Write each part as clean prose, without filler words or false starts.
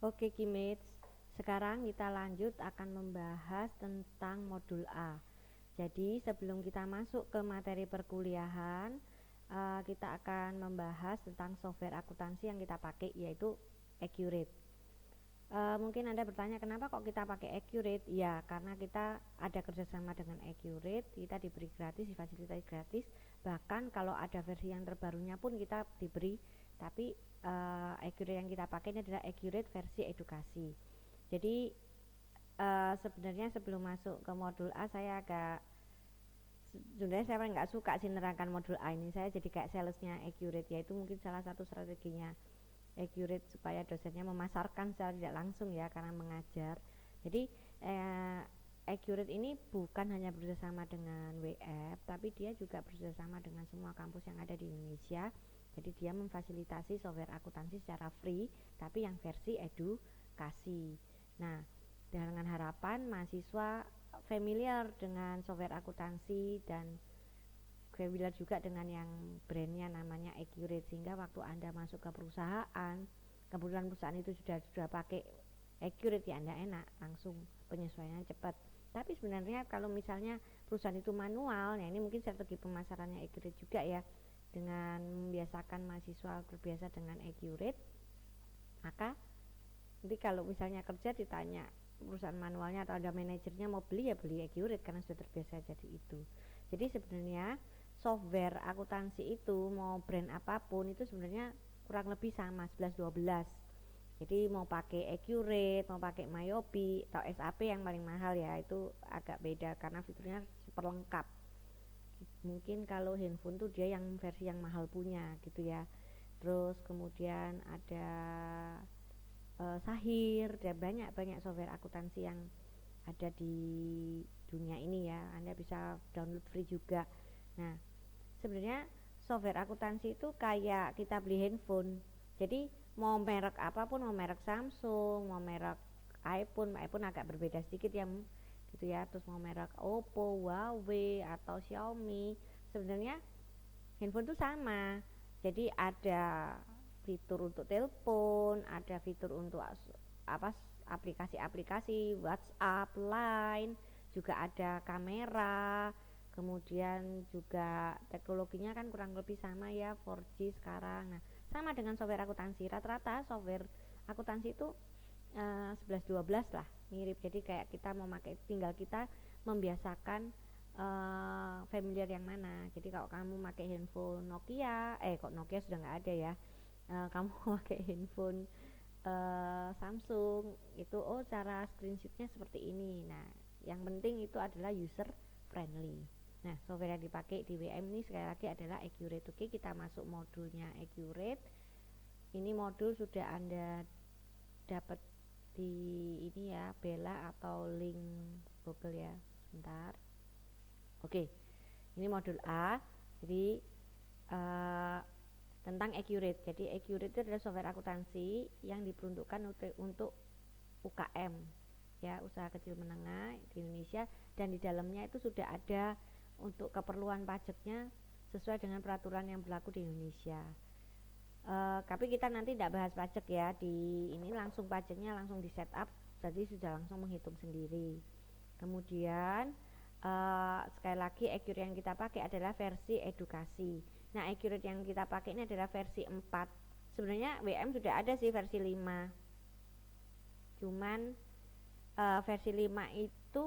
Oke Kimits, sekarang kita lanjut akan membahas tentang modul A. Jadi sebelum kita masuk ke materi perkuliahan, kita akan membahas tentang software akuntansi yang kita pakai, yaitu Accurate. Mungkin Anda bertanya, kenapa kok kita pakai Accurate? Ya, karena kita ada kerjasama dengan Accurate, kita diberi gratis, difasilitasi gratis. Bahkan kalau ada versi yang terbarunya pun kita diberi, tapi Accurate yang kita pakai ini adalah Accurate versi edukasi. Jadi sebenarnya sebelum masuk ke modul A, sebenarnya saya nggak suka sih nerangkan modul A ini. Saya jadi kayak salesnya Accurate, yaitu mungkin salah satu strateginya Accurate supaya dosennya memasarkan secara tidak langsung ya, karena mengajar. Jadi Accurate ini bukan hanya bekerjasama dengan WF, tapi dia juga bekerjasama dengan semua kampus yang ada di Indonesia. Jadi dia memfasilitasi software akuntansi secara free, tapi yang versi edukasi. Nah, dengan harapan mahasiswa familiar dengan software akuntansi dan familiar juga dengan yang brandnya namanya Accurate, sehingga waktu Anda masuk ke perusahaan, kebetulan perusahaan itu sudah pakai Accurate, ya Anda enak, langsung penyesuaiannya cepat. Tapi sebenarnya kalau misalnya perusahaan itu manual, nah ini mungkin strategi pemasarannya Accurate juga ya, dengan membiasakan mahasiswa terbiasa dengan Accurate. Maka nanti kalau misalnya kerja ditanya perusahaan manualnya atau ada manajernya mau beli, ya beli Accurate karena sudah terbiasa jadi itu. Jadi sebenarnya software akuntansi itu mau brand apapun itu sebenarnya kurang lebih sama, 11-12. Jadi mau pakai Accurate, mau pakai Myopi atau SAP yang paling mahal ya, itu agak beda karena fiturnya super lengkap. Mungkin kalau handphone tuh dia yang versi yang mahal punya gitu ya. Terus kemudian ada Sahir, dan banyak software akuntansi yang ada di dunia ini ya. Anda bisa download free juga. Nah, sebenarnya software akuntansi itu kayak kita beli handphone. Jadi mau merek apapun, mau merek Samsung, mau merek iPhone agak berbeda sedikit ya gitu ya. Terus mau merek Oppo, Huawei atau Xiaomi, sebenarnya handphone itu sama. Jadi ada fitur untuk telepon, ada fitur untuk aplikasi-aplikasi WhatsApp, Line, juga ada kamera. Kemudian juga teknologinya kan kurang lebih sama ya, 4G sekarang. Nah, sama dengan software akuntansi, rata-rata software akuntansi itu 11-12 lah, mirip. Jadi kayak kita mau pakai, tinggal kita membiasakan familiar yang mana. Jadi kalau kamu pakai handphone Nokia, kok Nokia sudah nggak ada ya, kamu pakai handphone Samsung itu, cara screenshotnya seperti ini. Nah, yang penting itu adalah user friendly. Nah, software yang dipakai di WM ini sekali lagi adalah Accurate. Oke, kita masuk modulnya Accurate. Ini modul sudah Anda dapat di ini ya, Bella atau link Google ya. Sebentar. Oke, ini modul A. Jadi tentang Accurate. Jadi Accurate itu adalah software akuntansi yang diperuntukkan untuk UKM ya, usaha kecil menengah di Indonesia, dan di dalamnya itu sudah ada untuk keperluan pajaknya sesuai dengan peraturan yang berlaku di Indonesia. Tapi kita nanti tidak bahas pajak ya, di ini langsung pajaknya langsung di setup, jadi sudah langsung menghitung sendiri. Kemudian sekali lagi Accurate yang kita pakai adalah versi edukasi. Nah, Accurate yang kita pakai ini adalah versi 4. Sebenarnya WM sudah ada sih versi 5. Cuman versi 5 itu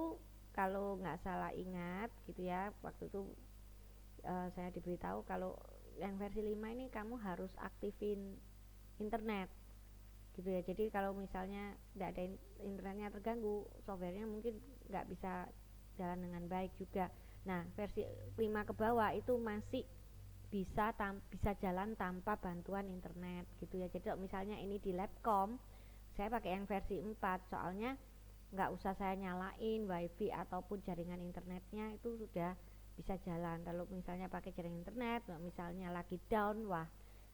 kalau nggak salah ingat gitu ya, waktu itu saya diberitahu kalau yang versi 5 ini kamu harus aktifin internet gitu ya. Jadi kalau misalnya tidak ada internetnya terganggu, softwarenya mungkin nggak bisa jalan dengan baik juga. Nah, versi 5 ke bawah itu masih bisa jalan tanpa bantuan internet gitu ya. Jadi kalau misalnya ini di Labcom, saya pakai yang versi 4, soalnya nggak usah saya nyalain wifi ataupun jaringan internetnya, itu sudah bisa jalan. Kalau misalnya pakai jaringan internet, misalnya lagi down, wah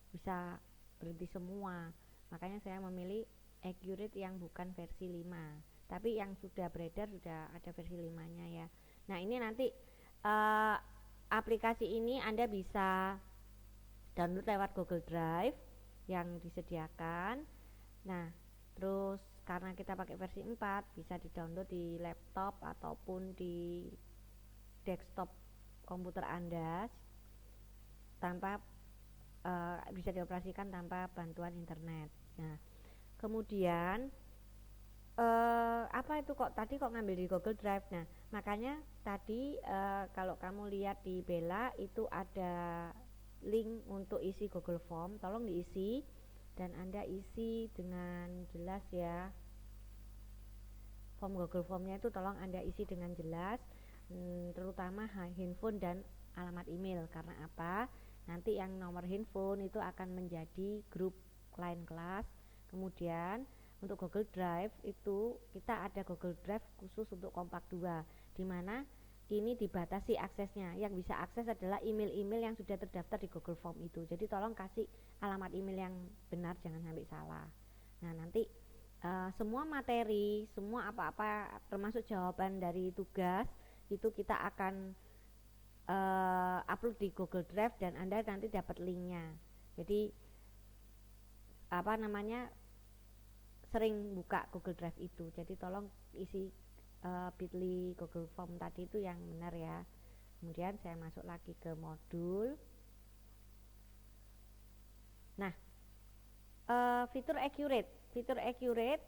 bisa berhenti semua. Makanya saya memilih Accurate yang bukan versi 5, tapi yang sudah beredar sudah ada versi 5-nya ya. Nah, ini nanti aplikasi ini Anda bisa download lewat Google Drive yang disediakan. Nah, terus karena kita pakai versi 4 bisa di-download di laptop ataupun di desktop komputer Anda tanpa bisa dioperasikan tanpa bantuan internet. Nah, kemudian apa itu kok tadi kok ngambil di Google Drive. Nah, makanya tadi kalau kamu lihat di Bella itu ada link untuk isi Google Form, tolong diisi dan Anda isi dengan jelas ya. Form Google Formnya itu tolong Anda isi dengan jelas, terutama handphone dan alamat email. Karena apa? Nanti yang nomor handphone itu akan menjadi grup klien kelas. Kemudian untuk Google Drive itu kita ada Google Drive khusus untuk Kompak 2, di mana ini dibatasi aksesnya. Yang bisa akses adalah email-email yang sudah terdaftar di Google Form itu. Jadi tolong kasih alamat email yang benar, jangan sampai salah. Nah, nanti semua materi, semua apa-apa termasuk jawaban dari tugas itu kita akan upload di Google Drive dan Anda nanti dapat linknya. Jadi sering buka Google Drive itu. Jadi tolong isi bit.ly Google Form tadi itu yang benar ya. Kemudian saya masuk lagi ke modul. Nah, fitur accurate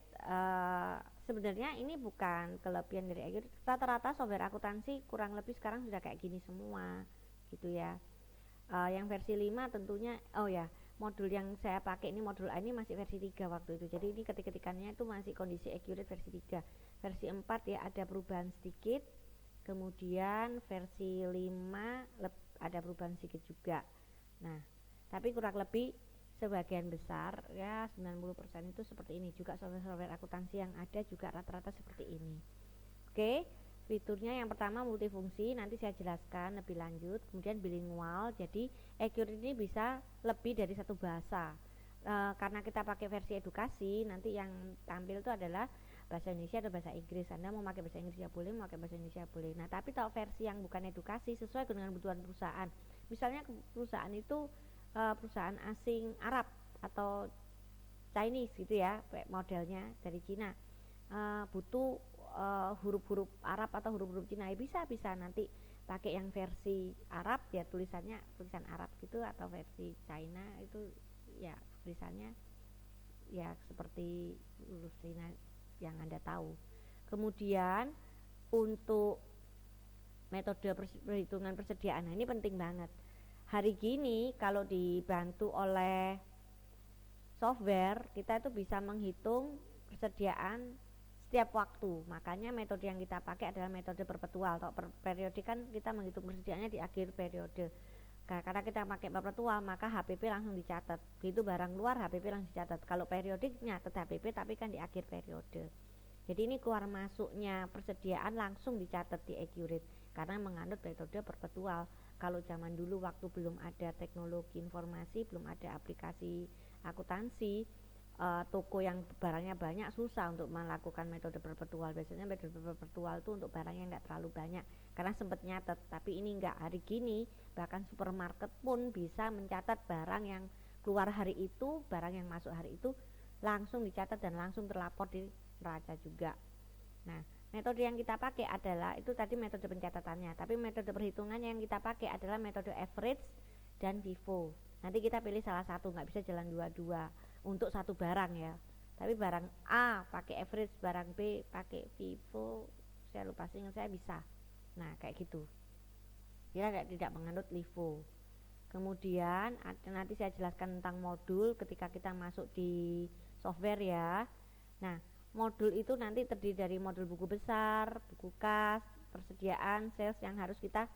sebenarnya ini bukan kelebihan dari accurate. Rata-rata software akuntansi kurang lebih sekarang sudah kayak gini semua gitu ya. Yang versi 5 tentunya modul yang saya pakai ini modul A ini masih versi 3 waktu itu. Jadi ini ketik-ketikannya itu masih kondisi accurate versi 3. Versi 4 ya ada perubahan sedikit. Kemudian versi 5 ada perubahan sedikit juga. Nah, tapi kurang lebih sebagian besar ya 90% itu seperti ini. Juga software akuntansi yang ada juga rata-rata seperti ini. Oke. Fiturnya yang pertama multifungsi, nanti saya jelaskan lebih lanjut. Kemudian bilingual, jadi accurate ini bisa lebih dari satu bahasa. Karena kita pakai versi edukasi, nanti yang tampil itu adalah bahasa Indonesia atau bahasa Inggris. Anda mau pakai bahasa Inggris ya boleh, mau pakai bahasa Indonesia boleh. Nah, tapi kalau versi yang bukan edukasi sesuai dengan kebutuhan perusahaan. Misalnya perusahaan itu perusahaan asing Arab atau Chinese gitu ya, modelnya dari Cina. Butuh huruf-huruf Arab atau huruf-huruf Cina ya bisa nanti pakai yang versi Arab ya tulisan Arab gitu, atau versi China itu ya tulisannya ya seperti huruf Cina yang Anda tahu. Kemudian untuk metode perhitungan persediaan, nah ini penting banget. Hari gini kalau dibantu oleh software kita itu bisa menghitung persediaan setiap waktu. Makanya metode yang kita pakai adalah metode perpetual. Atau periode kan kita menghitung persediaannya di akhir periode. Karena kita pakai perpetual maka HPP langsung dicatat. Begitu barang keluar HPP langsung dicatat. Kalau periodik nyatet HPP tapi kan di akhir periode. Jadi ini keluar masuknya persediaan langsung dicatat di accurate karena menganut metode perpetual. Kalau zaman dulu waktu belum ada teknologi informasi, belum ada aplikasi akuntansi, toko yang barangnya banyak susah untuk melakukan metode perpetual. Biasanya metode perpetual itu untuk barang yang tidak terlalu banyak karena sempat nyatet, tapi ini enggak. Hari gini bahkan supermarket pun bisa mencatat barang yang keluar hari itu, barang yang masuk hari itu langsung dicatat dan langsung terlapor di neraca juga. Nah, metode yang kita pakai adalah itu tadi metode pencatatannya, tapi metode perhitungannya yang kita pakai adalah metode average dan FIFO. Nanti kita pilih salah satu, nggak bisa jalan dua-dua untuk satu barang ya. Tapi barang A pakai average, barang B pakai FIFO, saya lupa sih saya bisa. Nah kayak gitu. Ya tidak menganut LIFO. Kemudian nanti saya jelaskan tentang modul ketika kita masuk di software ya. Nah modul itu nanti terdiri dari modul buku besar, buku kas, persediaan, sales yang harus kita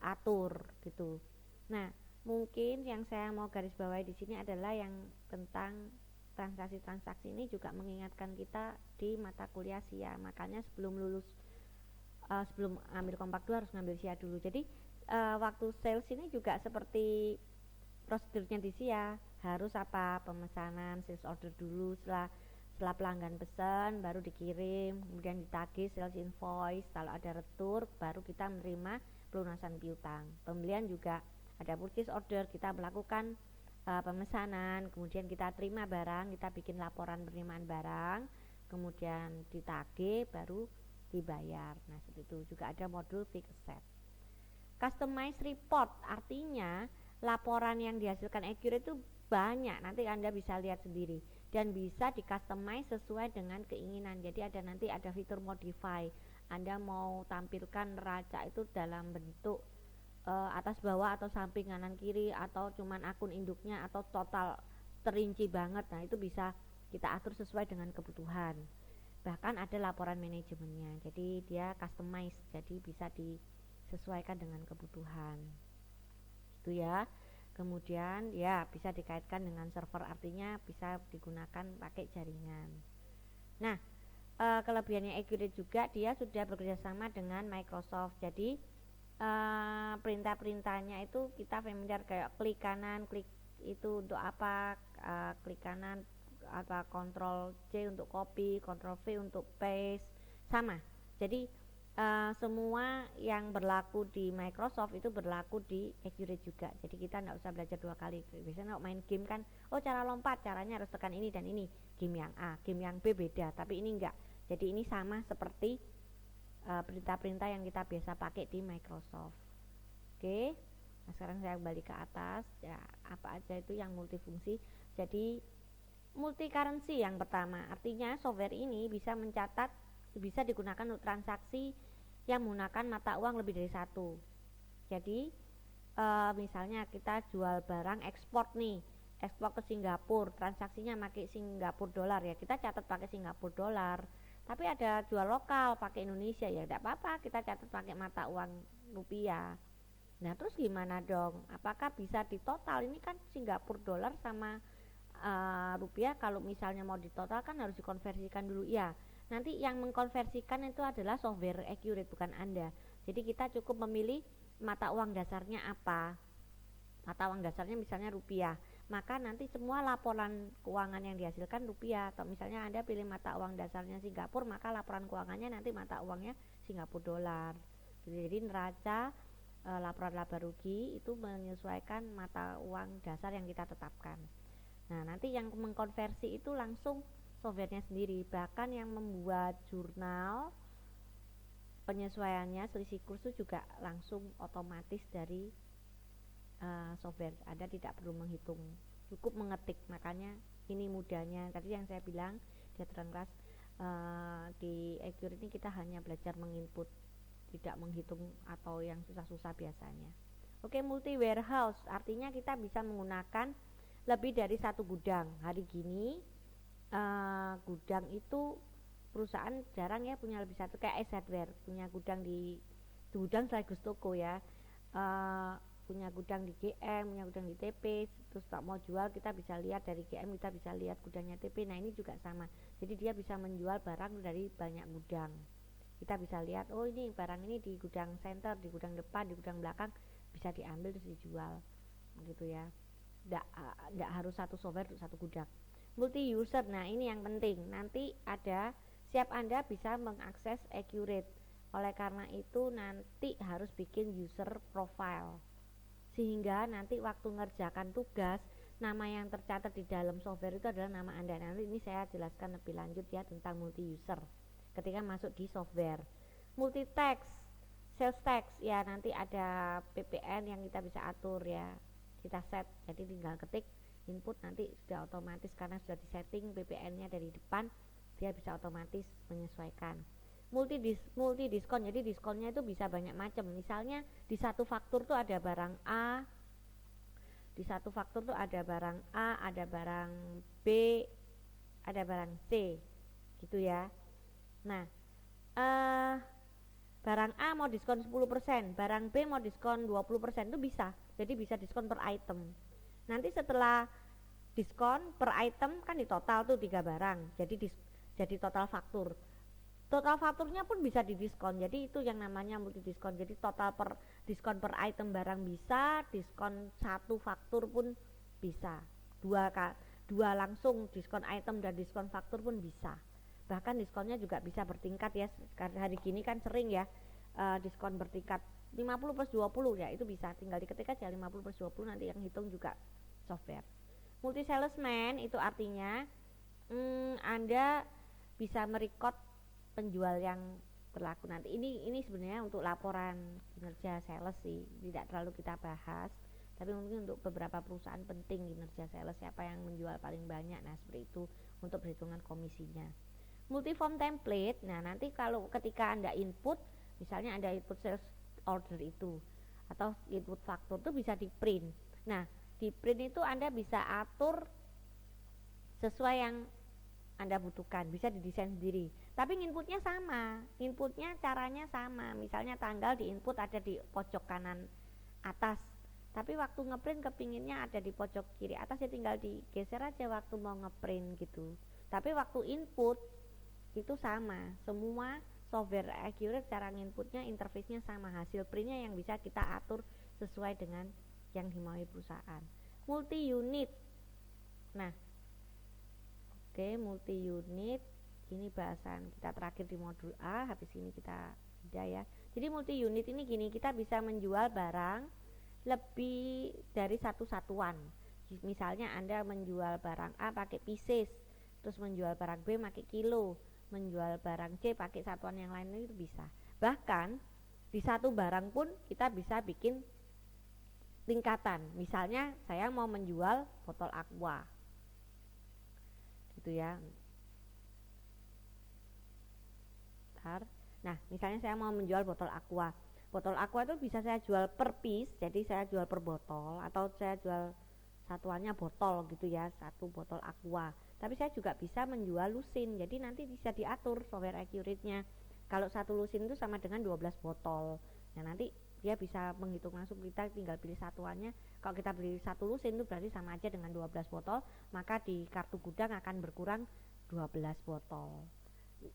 atur gitu. Nah mungkin yang saya mau garis bawahi di sini adalah yang tentang transaksi-transaksi ini juga mengingatkan kita di mata kuliah SIA. Makanya sebelum lulus sebelum ambil Kompak 2 harus ngambil SIA dulu. Jadi waktu sales ini juga seperti prosedurnya di SIA, harus pemesanan sales order dulu, setelah pelanggan pesan baru dikirim, kemudian ditagih sales invoice, kalau ada retur baru kita menerima pelunasan piutang. Pembelian juga ada purchase order, kita melakukan pemesanan, kemudian kita terima barang, kita bikin laporan penerimaan barang, kemudian ditagih baru dibayar. Nah, seperti itu. Juga ada modul fixed asset. Customize report artinya laporan yang dihasilkan Accurate itu banyak, nanti Anda bisa lihat sendiri dan bisa di customize sesuai dengan keinginan. Jadi nanti ada fitur modify. Anda mau tampilkan neraca itu dalam bentuk atas bawah atau samping kanan kiri, atau cuman akun induknya, atau total terinci banget. Nah, itu bisa kita atur sesuai dengan kebutuhan. Bahkan ada laporan manajemennya, jadi dia customize, jadi bisa disesuaikan dengan kebutuhan itu ya. Kemudian ya bisa dikaitkan dengan server, artinya bisa digunakan pakai jaringan. Nah, kelebihannya Accurate juga dia sudah bekerjasama dengan Microsoft, jadi perintah-perintahnya itu kita familiar, kayak klik kanan, klik itu untuk apa, klik kanan apa, Ctrl C untuk copy, Ctrl V untuk paste, sama. Jadi semua yang berlaku di Microsoft itu berlaku di Accurate juga. Jadi kita nggak usah belajar dua kali. Biasanya kalau main game kan, cara lompat caranya harus tekan ini dan ini, game yang A, game yang B beda, tapi ini enggak. Jadi ini sama seperti perintah-perintah yang kita biasa pakai di Microsoft. Oke. Nah, sekarang saya kembali ke atas ya, apa aja itu yang multifungsi. Jadi multi currency yang pertama, artinya software ini bisa digunakan untuk transaksi yang menggunakan mata uang lebih dari satu. Jadi misalnya kita jual barang ekspor nih, ekspor ke Singapura, transaksinya pakai Singapura dolar ya, kita catat pakai Singapura dolar. Tapi ada jual lokal pakai Indonesia ya, tidak apa-apa, kita catat pakai mata uang rupiah. Nah, terus gimana dong? Apakah bisa ditotal? Ini kan Singapura dolar sama rupiah, kalau misalnya mau ditotal kan harus dikonversikan dulu ya. Nanti yang mengkonversikan itu adalah software Accurate, bukan Anda. Jadi kita cukup memilih mata uang dasarnya apa. Mata uang dasarnya misalnya rupiah, maka nanti semua laporan keuangan yang dihasilkan rupiah. Atau misalnya Anda pilih mata uang dasarnya Singapura, maka laporan keuangannya nanti mata uangnya Singapura dolar. Jadi neraca laporan laba rugi itu menyesuaikan mata uang dasar yang kita tetapkan. Nah, nanti yang mengkonversi itu langsung softwarenya sendiri. Bahkan yang membuat jurnal penyesuaiannya selisih kurs itu juga langsung otomatis dari software. Anda tidak perlu menghitung, cukup mengetik. Makanya ini mudahnya. Tadi yang saya bilang di aturan kelas di Accurate ini kita hanya belajar menginput, tidak menghitung atau yang susah-susah biasanya. Oke, multi warehouse artinya kita bisa menggunakan lebih dari satu gudang. Hari gini gudang itu perusahaan jarang ya punya lebih satu, kayak Hardware punya gudang di gudang sekaligus toko ya, punya gudang di GM, punya gudang di TP. Terus tak mau jual kita bisa lihat dari GM, kita bisa lihat gudangnya TP. Nah, ini juga sama, jadi dia bisa menjual barang dari banyak gudang. Kita bisa lihat, oh ini barang ini di gudang center, di gudang depan, di gudang belakang, bisa diambil terus dijual gitu ya. Tidak harus satu software untuk satu gudang. Multi user, nah ini yang penting, nanti ada siap Anda bisa mengakses Accurate. Oleh karena itu nanti harus bikin user profile, sehingga nanti waktu ngerjakan tugas, nama yang tercatat di dalam software itu adalah nama Anda. Nanti ini saya jelaskan lebih lanjut ya tentang multi user ketika masuk di software. Multi text, sales text ya, nanti ada PPN yang kita bisa atur ya, kita set, jadi tinggal ketik input, nanti sudah otomatis karena sudah disetting PPN-nya dari depan, dia bisa otomatis menyesuaikan. Multi diskon, jadi diskonnya itu bisa banyak macam. Misalnya di satu faktur tuh ada barang A, di satu faktur tuh ada barang A, ada barang B, ada barang C, gitu ya. Nah, barang A mau diskon 10%, barang B mau diskon 20%, itu bisa. Jadi bisa diskon per item. Nanti setelah diskon per item kan di total tuh 3 barang. Jadi total faktur. Total fakturnya pun bisa didiskon. Jadi itu yang namanya multi diskon. Jadi total per diskon per item barang bisa, diskon satu faktur pun bisa. Dua langsung diskon item dan diskon faktur pun bisa. Bahkan diskonnya juga bisa bertingkat ya. Hari gini kan sering ya diskon bertingkat 50 plus 20 ya, itu bisa tinggal diketik aja 50 plus 20, nanti yang hitung juga software. Multi salesman itu artinya Anda bisa merecord penjual yang berlaku nanti. Ini sebenarnya untuk laporan kinerja sales sih, tidak terlalu kita bahas, tapi mungkin untuk beberapa perusahaan penting kinerja sales, siapa yang menjual paling banyak, nah seperti itu untuk perhitungan komisinya. Multiform template, nah nanti kalau ketika Anda input, misalnya Anda input sales order itu atau input faktur itu bisa di print. Nah di print itu Anda bisa atur sesuai yang Anda butuhkan, bisa didesain sendiri. Tapi inputnya sama, inputnya caranya sama. Misalnya tanggal di input ada di pojok kanan atas, tapi waktu ngeprint kepinginnya ada di pojok kiri atas, ya tinggal digeser aja waktu mau ngeprint gitu. Tapi waktu input itu sama, semua software Accurate cara inputnya, interface-nya sama, hasil printnya yang bisa kita atur sesuai dengan yang dimaui perusahaan. Multi unit, nah oke, multi unit ini bahasan kita terakhir di modul A, habis ini kita udah ya. Jadi multi unit ini gini, kita bisa menjual barang lebih dari satu satuan. Misalnya Anda menjual barang A pakai pieces, terus menjual barang B pakai kilo, menjual barang C pakai satuan yang lain, itu bisa. Bahkan di satu barang pun kita bisa bikin tingkatan. Misalnya saya mau menjual botol aqua gitu ya. Nah misalnya saya mau menjual botol aqua itu bisa saya jual per piece, jadi saya jual per botol, atau saya jual satuannya botol gitu ya, satu botol aqua. Tapi saya juga bisa menjual lusin, jadi nanti bisa diatur software Accurate-nya kalau satu lusin itu sama dengan 12 botol. Nah nanti dia bisa menghitung langsung, kita tinggal pilih satuannya. Kalau kita beli satu lusin itu berarti sama aja dengan 12 botol, maka di kartu gudang akan berkurang 12 botol.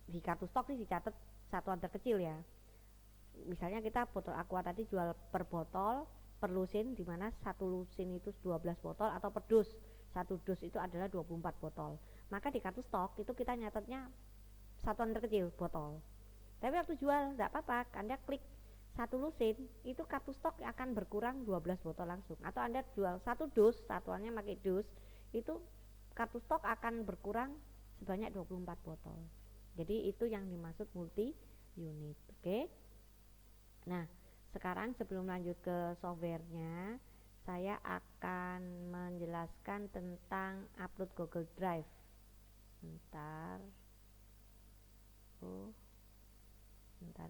Di kartu stok sih dicatat satuan terkecil ya. Misalnya kita botol aqua tadi jual per botol per lusin, di mana satu lusin itu 12 botol, atau per dus, satu dus itu adalah 24 botol. Maka di kartu stok itu kita nyatetnya satuan terkecil botol. Tapi waktu jual enggak apa-apa, Anda klik satu lusin, itu kartu stok akan berkurang 12 botol langsung. Atau Anda jual satu dus, satuannya pakai dus, itu kartu stok akan berkurang sebanyak 24 botol. Jadi itu yang dimaksud multi unit. Oke. Nah, sekarang sebelum lanjut ke softwarenya, saya akan menjelaskan tentang upload Google Drive. Bentar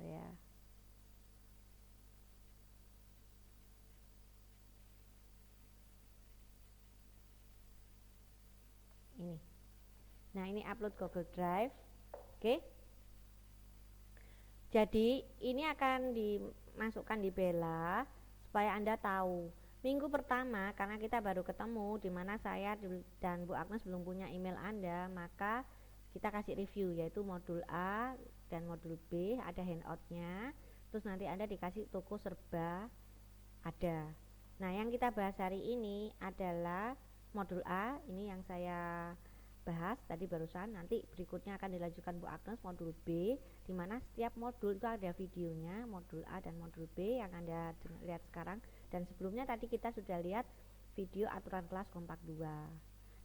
ya. Ini. Nah, ini upload Google Drive. Oke. Jadi ini akan dimasukkan di Bella supaya Anda tahu. Minggu pertama karena kita baru ketemu, di mana saya dan Bu Agnes belum punya email Anda, maka kita kasih review yaitu modul A dan modul B, ada handoutnya. Terus nanti Anda dikasih toko serba ada. Nah, yang kita bahas hari ini adalah modul A, ini yang saya bahas tadi barusan. Nanti berikutnya akan dilanjutkan Bu Agnes modul B, di mana setiap modul itu ada videonya, modul A dan modul B yang Anda lihat sekarang. Dan sebelumnya tadi kita sudah lihat video aturan kelas kompak 2.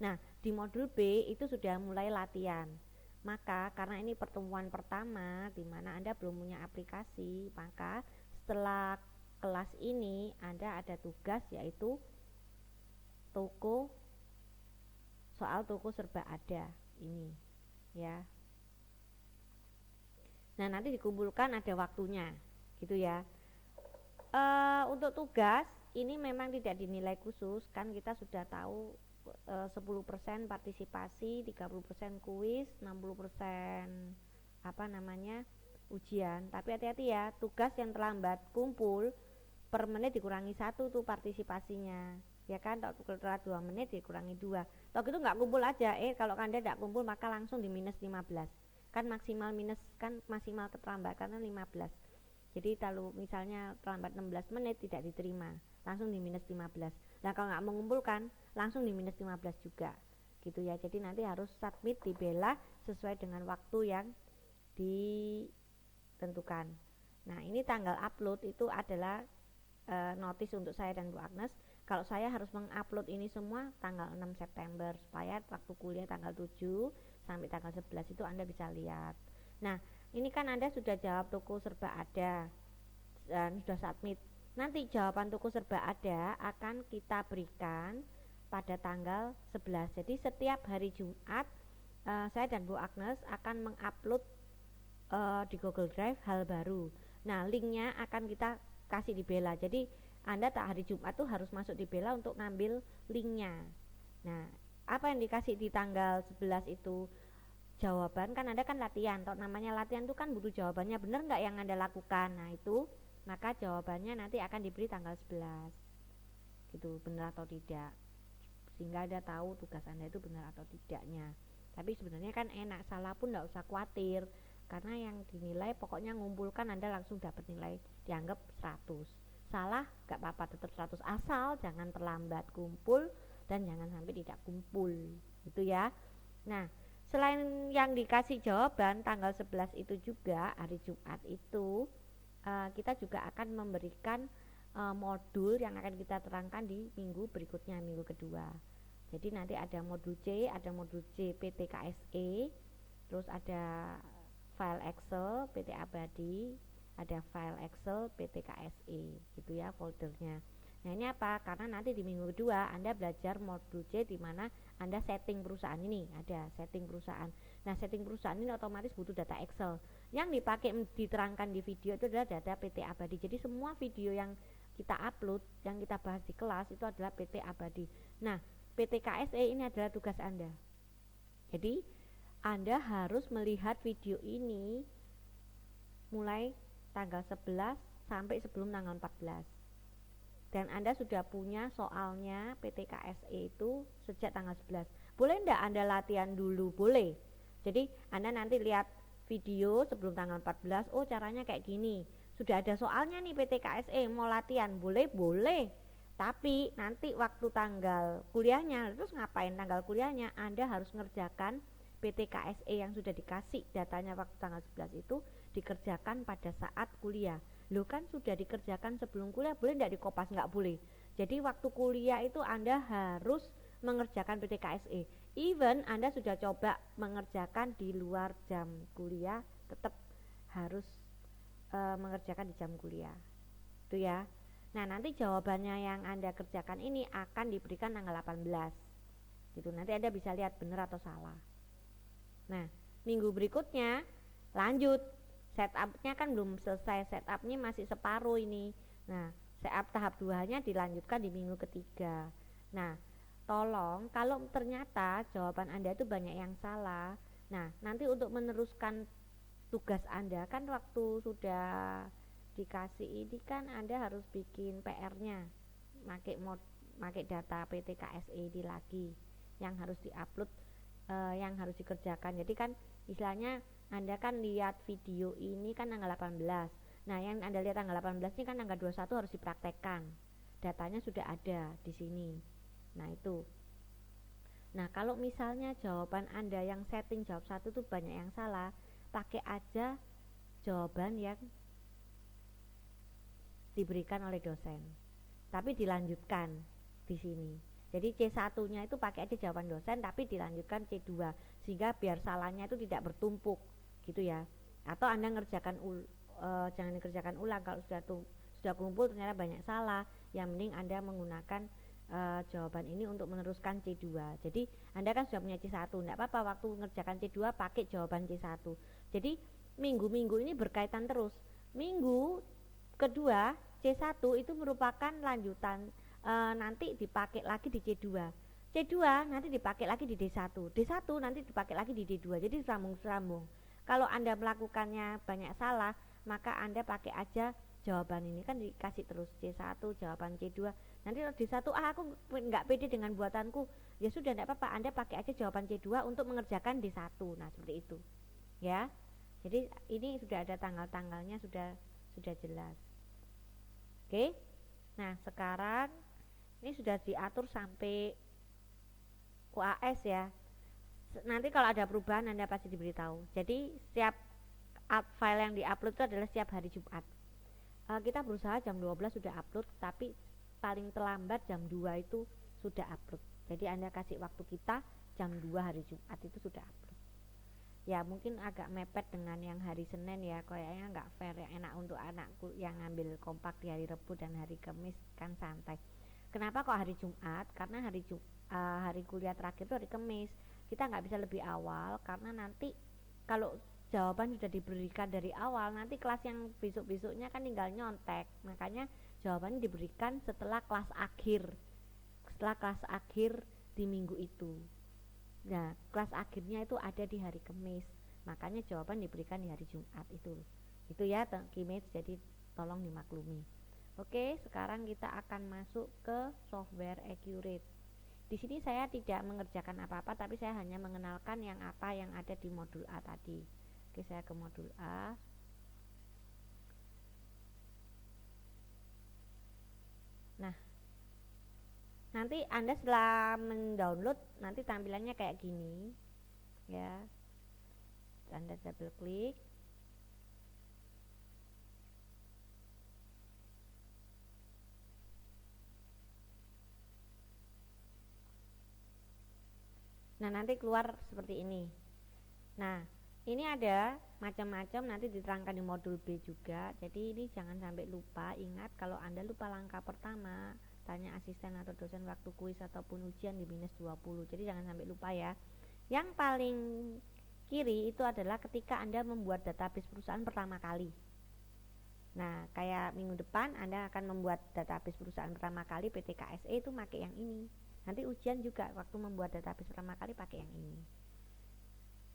Nah, di modul B itu sudah mulai latihan. Maka karena ini pertemuan pertama di mana Anda belum punya aplikasi, maka setelah kelas ini Anda ada tugas yaitu soal toko serba ada ini ya. Nah, nanti dikumpulkan ada waktunya gitu ya. Untuk tugas ini memang tidak dinilai khusus, kan kita sudah tahu 10% partisipasi, 30% kuis, 60% ujian. Tapi hati-hati ya, tugas yang terlambat kumpul per menit dikurangi 1 tuh partisipasinya. Ya kan, kalau telat 2 menit dikurangi 2. Toh itu nggak kumpul aja. Kalau Anda tidak kumpul maka langsung di minus 15. Kan maksimal keterlambatan 15. Jadi kalau misalnya terlambat 16 menit tidak diterima, langsung di minus 15. Nah, kalau nggak mengumpulkan langsung di minus 15 juga gitu ya. Jadi nanti harus submit di Bella sesuai dengan waktu yang ditentukan. Nah, ini tanggal upload itu adalah notice untuk saya dan Bu Agnes. Kalau saya harus mengupload ini semua tanggal 6 September supaya waktu kuliah tanggal 7 sampai tanggal 11 itu Anda bisa lihat. Nah, ini kan Anda sudah jawab toko serba ada dan sudah submit. Nanti jawaban toko serba ada akan kita berikan pada tanggal 11. Jadi setiap hari Jumat saya dan Bu Agnes akan mengupload di Google Drive hal baru. Nah, linknya akan kita kasih di Bella. Jadi Anda tak hari Jumat tuh harus masuk di Bella untuk ngambil linknya. Nah, apa yang dikasih di tanggal 11 itu jawaban, kan Anda kan latihan. Kalau namanya latihan itu kan butuh jawabannya benar nggak yang Anda lakukan. Nah, itu maka jawabannya nanti akan diberi tanggal 11. Gitu, benar atau tidak. Sehingga Anda tahu tugas Anda itu benar atau tidaknya. Tapi sebenarnya kan enak, salah pun nggak usah khawatir. Karena yang dinilai pokoknya ngumpulkan Anda langsung dapat nilai dianggap 100. Salah gak apa-apa, tetap 100, asal jangan terlambat kumpul dan jangan sampai tidak kumpul gitu ya. Nah, selain yang dikasih jawaban tanggal 11 itu juga hari Jumat itu kita juga akan memberikan modul yang akan kita terangkan di minggu berikutnya, minggu kedua. Jadi nanti ada modul C, ada modul C PTKSE, terus ada file Excel PT Abadi, ada file Excel PTKSE gitu ya foldernya. Nah, ini apa? Karena nanti di minggu kedua Anda belajar modul C di mana Anda setting perusahaan ini, ada setting perusahaan. Nah, setting perusahaan ini otomatis butuh data Excel. Yang dipakai diterangkan di video itu adalah data PT Abadi. Jadi semua video yang kita upload, yang kita bahas di kelas itu adalah PT Abadi. Nah, PTKSE ini adalah tugas Anda. Jadi Anda harus melihat video ini mulai tanggal 11 sampai sebelum tanggal 14. Dan Anda sudah punya soalnya PTKSE itu sejak tanggal 11. Boleh enggak Anda latihan dulu? Boleh. Jadi Anda nanti lihat video sebelum tanggal 14, oh caranya kayak gini. Sudah ada soalnya nih PTKSE, mau latihan? Boleh, boleh. Tapi nanti waktu tanggal kuliahnya, terus ngapain tanggal kuliahnya? Anda harus ngerjakan PTKSE yang sudah dikasih datanya waktu tanggal 11 itu dikerjakan pada saat kuliah. Loh, kan sudah dikerjakan sebelum kuliah, boleh tidak dikopas? Nggak boleh. Jadi waktu kuliah itu Anda harus mengerjakan PTKSE. Even Anda sudah coba mengerjakan di luar jam kuliah, tetap harus mengerjakan di jam kuliah. Itu ya. Nah, nanti jawabannya yang Anda kerjakan ini akan diberikan tanggal 18. Gitu. Nanti Anda bisa lihat benar atau salah. Nah, minggu berikutnya lanjut. Setupnya kan belum selesai, setupnya masih separuh ini. Nah, setup tahap 2-nya dilanjutkan di minggu ketiga. Nah, tolong kalau ternyata jawaban Anda itu banyak yang salah, nah nanti untuk meneruskan tugas Anda kan waktu sudah dikasih ini kan Anda harus bikin PR-nya, pakai data PTKSE ini lagi yang harus diupload, yang harus dikerjakan. Jadi kan istilahnya Anda kan lihat video ini kan tanggal 18. Nah, yang Anda lihat tanggal 18 ini kan tanggal 21 harus dipraktekkan. Datanya sudah ada di sini. Nah, itu. Nah, kalau misalnya jawaban Anda yang setting jawab 1 itu banyak yang salah, pakai aja jawaban yang diberikan oleh dosen. Tapi dilanjutkan di sini. Jadi C1-nya itu pakai aja jawaban dosen tapi dilanjutkan C2 sehingga biar salahnya itu tidak bertumpuk gitu ya. Atau Anda ngerjakan jangan dikerjakan ulang kalau sudah kumpul ternyata banyak salah. Yang mending Anda menggunakan jawaban ini untuk meneruskan C2. Jadi Anda kan sudah punya C1, enggak apa-apa waktu mengerjakan C2 pakai jawaban C1. Jadi minggu-minggu ini berkaitan terus. Minggu kedua C1 itu merupakan lanjutan, nanti dipakai lagi di C2. C2 nanti dipakai lagi di D1. D1 nanti dipakai lagi di D2. Jadi sambung-sambung. Kalau Anda melakukannya banyak salah, maka Anda pakai aja jawaban ini kan dikasih terus C1 jawaban C2. Nanti kalau D1 aku nggak pede dengan buatanku, ya sudah enggak apa-apa, Anda pakai aja jawaban C2 untuk mengerjakan D1. Nah, seperti itu. Ya. Jadi ini sudah ada tanggal-tanggalnya, sudah jelas. Oke. Nah, sekarang ini sudah diatur sampai UAS ya. Nanti kalau ada perubahan Anda pasti diberitahu. Jadi setiap file yang diupload itu adalah setiap hari Jumat. Kita berusaha jam 12 sudah upload, tapi paling terlambat jam 2 itu sudah upload. Jadi Anda kasih waktu kita jam 2 hari Jumat itu sudah upload. Ya mungkin agak mepet dengan yang hari Senin ya, kayaknya nggak fair, yang enak untuk anakku yang ngambil kompak di hari Rabu dan hari Kamis kan santai. Kenapa kok hari Jumat? Karena hari kuliah terakhir itu hari Kamis. Kita nggak bisa lebih awal karena nanti kalau jawaban sudah diberikan dari awal, nanti kelas yang besok-besoknya kan tinggal nyontek. Makanya jawabannya diberikan setelah kelas akhir. Setelah kelas akhir di minggu itu. Nah, kelas akhirnya itu ada di hari Kamis. Makanya jawaban diberikan di hari Jumat itu. Itu ya, Kimet, jadi tolong dimaklumi. Oke, sekarang kita akan masuk ke software Accurate. Di sini saya tidak mengerjakan apa-apa, tapi saya hanya mengenalkan yang apa yang ada di modul A tadi. Oke, saya ke modul A. Nah, nanti Anda setelah mendownload, nanti tampilannya kayak gini. Ya. Anda double klik. Nah, nanti keluar seperti ini. Nah, ini ada macam-macam, nanti diterangkan di modul B juga. Jadi ini jangan sampai lupa. Ingat, kalau Anda lupa langkah pertama, tanya asisten atau dosen waktu kuis ataupun ujian di minus 20. Jadi jangan sampai lupa ya. Yang paling kiri itu adalah ketika Anda membuat database perusahaan pertama kali. Nah, kayak minggu depan Anda akan membuat database perusahaan pertama kali PT KSE, itu pakai yang ini. Nanti ujian juga waktu membuat database pertama kali pakai yang ini.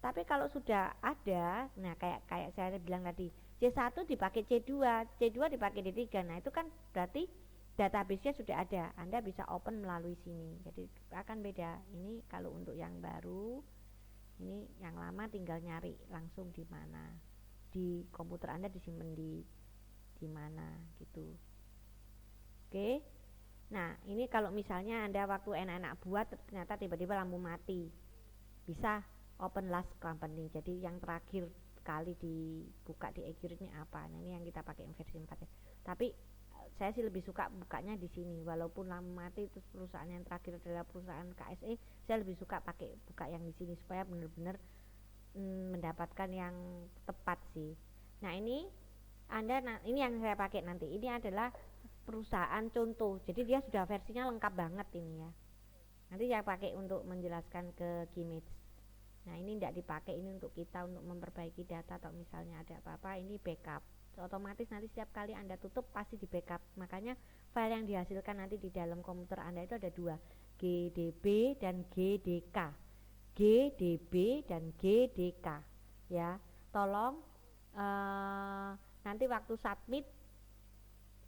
Tapi kalau sudah ada, nah kayak saya bilang tadi, C1 dipakai C2, C2 dipakai D3. Nah, itu kan berarti database-nya sudah ada. Anda bisa open melalui sini. Jadi akan beda. Ini kalau untuk yang baru, ini yang lama tinggal nyari langsung di mana. Di komputer Anda disimpan di mana gitu. Oke. Nah, ini kalau misalnya Anda waktu enak-enak buat ternyata tiba-tiba lampu mati. Bisa open last company. Jadi yang terakhir kali dibuka di Accurate ini apa? Nah, ini yang kita pakai versi 4 ya. Tapi saya sih lebih suka bukanya di sini. Walaupun lampu mati itu perusahaan yang terakhir adalah perusahaan KSE, saya lebih suka pakai buka yang di sini supaya benar-benar mendapatkan yang tepat sih. Nah, ini ini yang saya pakai nanti. Ini adalah perusahaan contoh. Jadi dia sudah versinya lengkap banget ini ya. Nanti saya pakai untuk menjelaskan ke Gimage. Nah, ini tidak dipakai, ini untuk kita untuk memperbaiki data atau misalnya ada apa-apa, ini backup. Otomatis nanti setiap kali Anda tutup pasti di backup. Makanya file yang dihasilkan nanti di dalam komputer Anda itu ada dua, GDB dan GDK. GDB dan GDK ya. Tolong nanti waktu submit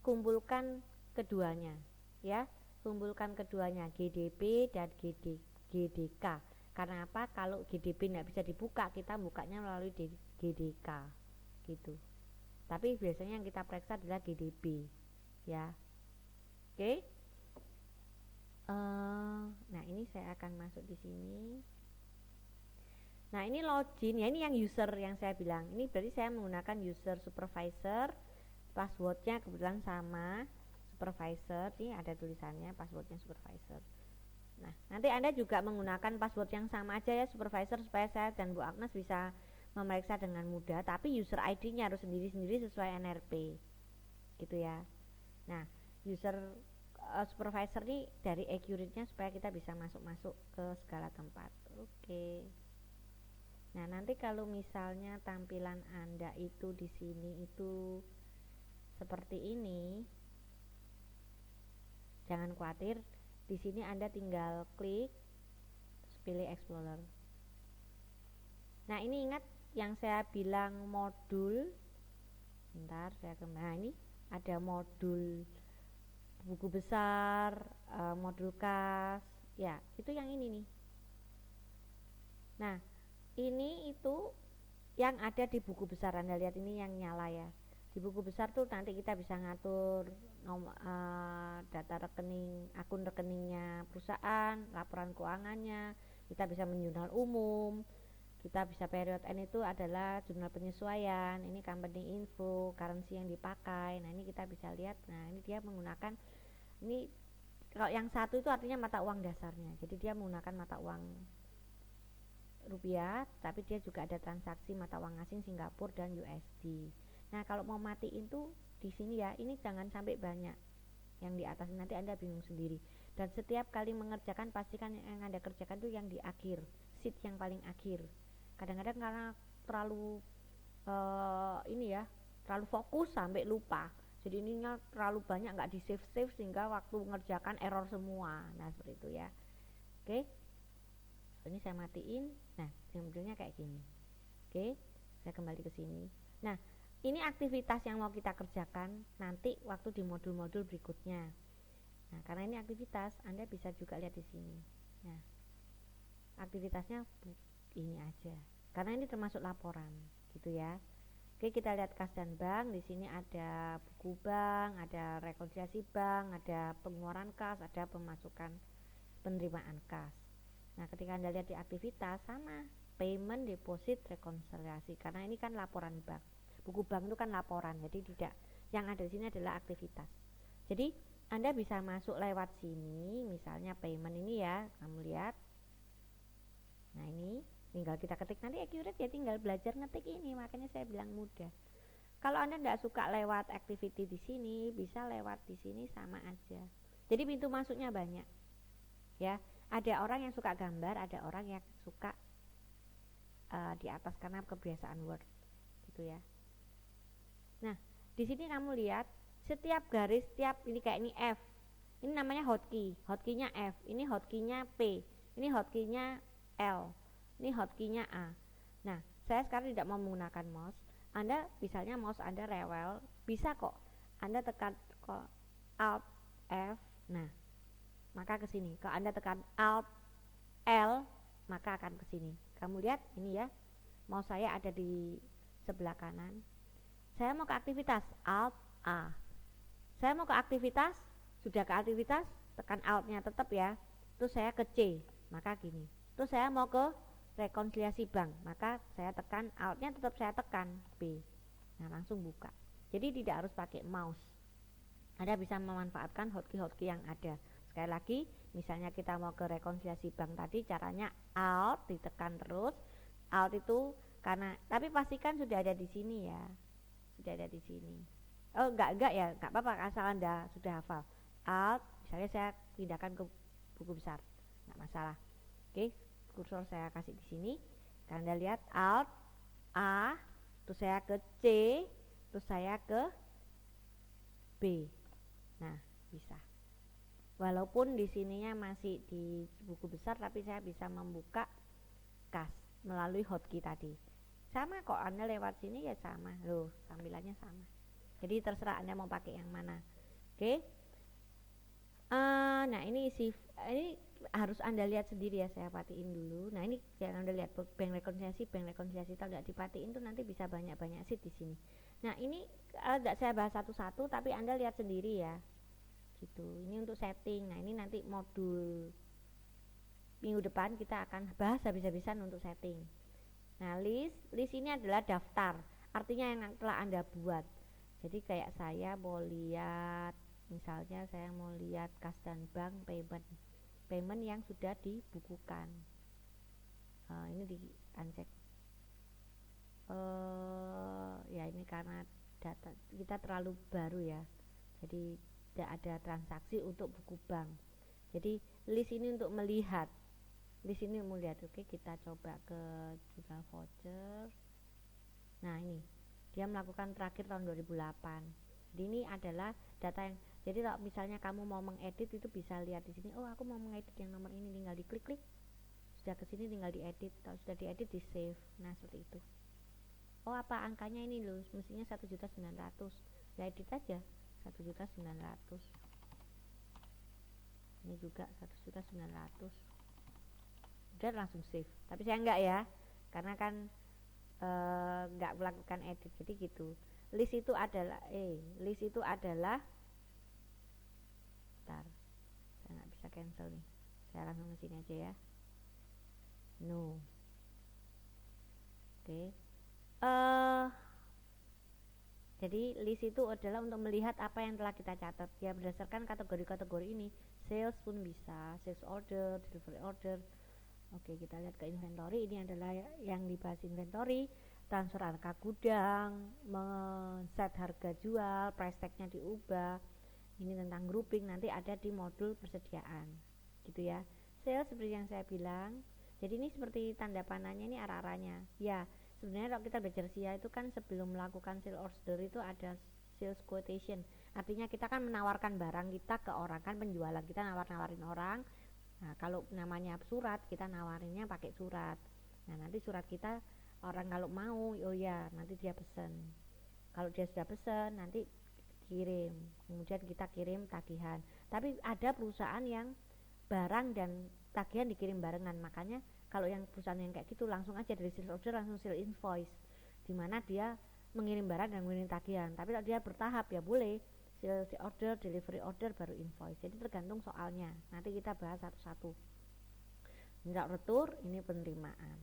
kumpulkan keduanya ya, kumpulkan keduanya, GDB dan GDK. Karena apa? Kalau GDB tidak bisa dibuka, kita bukanya melalui GDK gitu. Tapi biasanya yang kita periksa adalah GDB ya. Oke. Nah, ini saya akan masuk di sini. Nah, ini login ya, ini yang user yang saya bilang. Ini berarti saya menggunakan user supervisor. Passwordnya kebetulan sama supervisor. Ini ada tulisannya passwordnya supervisor. Nah, nanti Anda juga menggunakan password yang sama aja ya supervisor, supaya saya dan Bu Agnes bisa memeriksa dengan mudah. Tapi user ID-nya harus sendiri-sendiri sesuai NRP gitu ya. Nah, user supervisor ini dari Accurate-nya supaya kita bisa masuk-masuk ke segala tempat. Oke. Nah, nanti kalau misalnya tampilan Anda itu di sini itu seperti ini, jangan khawatir. Di sini Anda tinggal klik, pilih Explorer. Nah, ini ingat yang saya bilang modul. Bentar, saya kembali. Nah, ini ada modul buku besar, modul kas. Ya, itu yang ini nih. Nah, ini itu yang ada di buku besar. Anda lihat ini yang nyala ya. Di buku besar tuh nanti kita bisa ngatur data rekening, akun rekeningnya perusahaan, laporan keuangannya, kita bisa menjurnal umum, kita bisa period end itu adalah jurnal penyesuaian, ini company info, currency yang dipakai. Nah, ini kita bisa lihat. Nah, ini dia menggunakan, ini kalau yang satu itu artinya mata uang dasarnya, jadi dia menggunakan mata uang rupiah, tapi dia juga ada transaksi mata uang asing Singapura dan USD. Nah, kalau mau matiin tuh di sini ya, ini jangan sampai banyak. Yang di atas nanti Anda bingung sendiri. Dan setiap kali mengerjakan pastikan yang Anda kerjakan tuh yang di akhir, sheet yang paling akhir. Kadang-kadang karena terlalu ini ya, terlalu fokus sampai lupa. Jadi ininya terlalu banyak nggak di save sehingga waktu mengerjakan error semua. Nah, seperti itu ya. Oke. Ini saya matiin. Nah, modelnya kayak gini. Oke, saya kembali ke sini. Nah, ini aktivitas yang mau kita kerjakan nanti waktu di modul-modul berikutnya. Nah, karena ini aktivitas, Anda bisa juga lihat di sini. Nah, aktivitasnya ini aja. Karena ini termasuk laporan, gitu ya. Oke, kita lihat kas dan bank. Di sini ada buku bank, ada rekonsiliasi bank, ada pengeluaran kas, ada pemasukan penerimaan kas. Nah, ketika Anda lihat di aktivitas sama, payment, deposit, rekonsiliasi. Karena ini kan laporan bank. Buku bank itu kan laporan, jadi tidak. Yang ada di sini adalah aktivitas. Jadi Anda bisa masuk lewat sini, misalnya payment ini ya, kamu lihat. Nah, ini tinggal kita ketik, nanti accurate ya, tinggal belajar ngetik ini, makanya saya bilang mudah. Kalau Anda tidak suka lewat activity di sini, bisa lewat di sini sama aja. Jadi pintu masuknya banyak. Ya, ada orang yang suka gambar, ada orang yang suka di atas karena kebiasaan Word, gitu ya. Nah, di sini kamu lihat setiap garis, setiap ini kayak ini F, ini namanya hotkey, hotkeynya F, ini hotkeynya P, ini hotkeynya L, ini hotkeynya A. Nah, saya sekarang tidak mau menggunakan mouse. Anda misalnya mouse Anda rewel, bisa kok Anda tekan Alt F. Nah, maka ke sini. Kalau Anda tekan Alt L, maka akan ke sini. Kamu lihat ini ya, mouse saya ada di sebelah kanan. Saya mau ke aktivitas, Alt A. Saya mau ke aktivitas, sudah ke aktivitas, tekan Alt-nya tetap ya. Terus saya ke C, maka gini. Terus saya mau ke rekonsiliasi bank, maka saya tekan Alt-nya tetap saya tekan B. Nah, langsung buka. Jadi tidak harus pakai mouse. Anda bisa memanfaatkan hotkey-hotkey yang ada. Sekali lagi, misalnya kita mau ke rekonsiliasi bank tadi, caranya Alt ditekan terus. Alt itu karena, tapi pastikan sudah ada di sini ya. Sudah ada di sini. Oh, enggak ya, enggak apa-apa asal Anda sudah hafal. Alt, misalnya saya pindahkan ke buku besar, enggak masalah. Oke, kursor saya kasih di sini. Anda lihat Alt A, terus saya ke C, terus saya ke B. Nah, bisa. Walaupun di sininya masih di buku besar, tapi saya bisa membuka kas melalui hotkey tadi. Sama kok, Anda lewat sini ya sama. Loh, tampilannya sama. Jadi terserah Anda mau pakai yang mana. Oke. Nah, ini harus Anda lihat sendiri ya, saya patiin dulu. Nah, ini yang Anda lihat bank rekonsiliasi kalau tidak dipatiin tuh nanti bisa banyak-banyak sheet di sini. Nah, ini tidak saya bahas satu-satu, tapi Anda lihat sendiri ya. Gitu. Ini untuk setting. Nah, ini nanti modul minggu depan kita akan bahas habis-habisan untuk setting. Nah, list ini adalah daftar, artinya yang telah Anda buat. Jadi kayak saya mau lihat, misalnya saya mau lihat kas dan bank payment yang sudah dibukukan. Ini di uncheck. Ya ini karena data kita terlalu baru ya, jadi tidak ada transaksi untuk buku bank. Jadi list ini untuk melihat. Di sini melihat. Oke, kita coba ke jurnal voucher. Nah, ini dia melakukan terakhir tahun 2008. Jadi ini adalah data yang, jadi kalau misalnya kamu mau mengedit itu bisa lihat di sini. Oh, aku mau mengedit yang nomor ini, tinggal diklik-klik. Sudah ke sini tinggal diedit. Kalau sudah diedit di save. Nah, seperti itu. Oh, apa angkanya ini loh, mestinya 1.900.000. Ya edit aja 1.900.000. Ini juga 1.900.000. Udah langsung save, tapi saya enggak ya, karena kan enggak melakukan edit. Jadi gitu. List itu adalah bentar, saya nggak bisa cancel nih, saya langsung ke sini aja ya. No. Oke. Jadi list itu adalah untuk melihat apa yang telah kita catat ya, berdasarkan kategori-kategori ini. Sales pun bisa, sales order, delivery order, Oke, kita lihat ke inventory. Ini adalah yang dibahas inventory, transfer harga gudang, men-set harga jual, price tag-nya diubah. Ini tentang grouping, nanti ada di modul persediaan gitu ya. Sales seperti yang saya bilang, jadi ini seperti tanda panahnya, ini arah-arahnya ya. Sebenarnya kalau kita belajar SIA itu kan sebelum melakukan sales order itu ada sales quotation, artinya kita kan menawarkan barang kita ke orang, kan penjualan kita nawarin orang. Nah, kalau namanya surat, kita nawarinnya pakai surat. Nah, nanti surat kita orang kalau mau, oh ya, nanti dia pesen. Kalau dia sudah pesen, nanti kirim. Kemudian kita kirim tagihan. Tapi ada perusahaan yang barang dan tagihan dikirim barengan. Makanya kalau yang perusahaan yang kayak gitu langsung aja dari sales order langsung sales invoice. Dimana dia mengirim barang dan mengirim tagihan. Tapi kalau dia bertahap ya boleh sales order, delivery order, baru invoice. Jadi tergantung soalnya. Nanti kita bahas satu-satu. Nggak retur, ini penerimaan.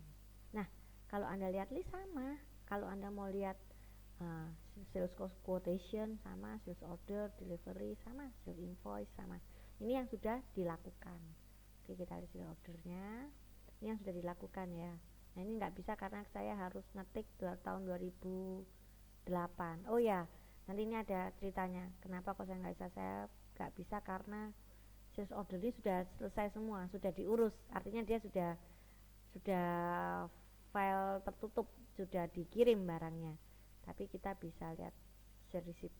Nah, kalau Anda lihat list sama. Kalau Anda mau lihat sales quotation sama, sales order, delivery sama, sales invoice sama. Ini yang sudah dilakukan. Oke, kita lihat sales ordernya. Ini yang sudah dilakukan ya. Nah, ini nggak bisa karena saya harus ngetik tahun 2008. Oh ya, nanti ini ada ceritanya kenapa kok saya nggak bisa karena sales order ini sudah selesai semua, sudah diurus, artinya dia sudah file tertutup, sudah dikirim barangnya, tapi kita bisa lihat share receipt.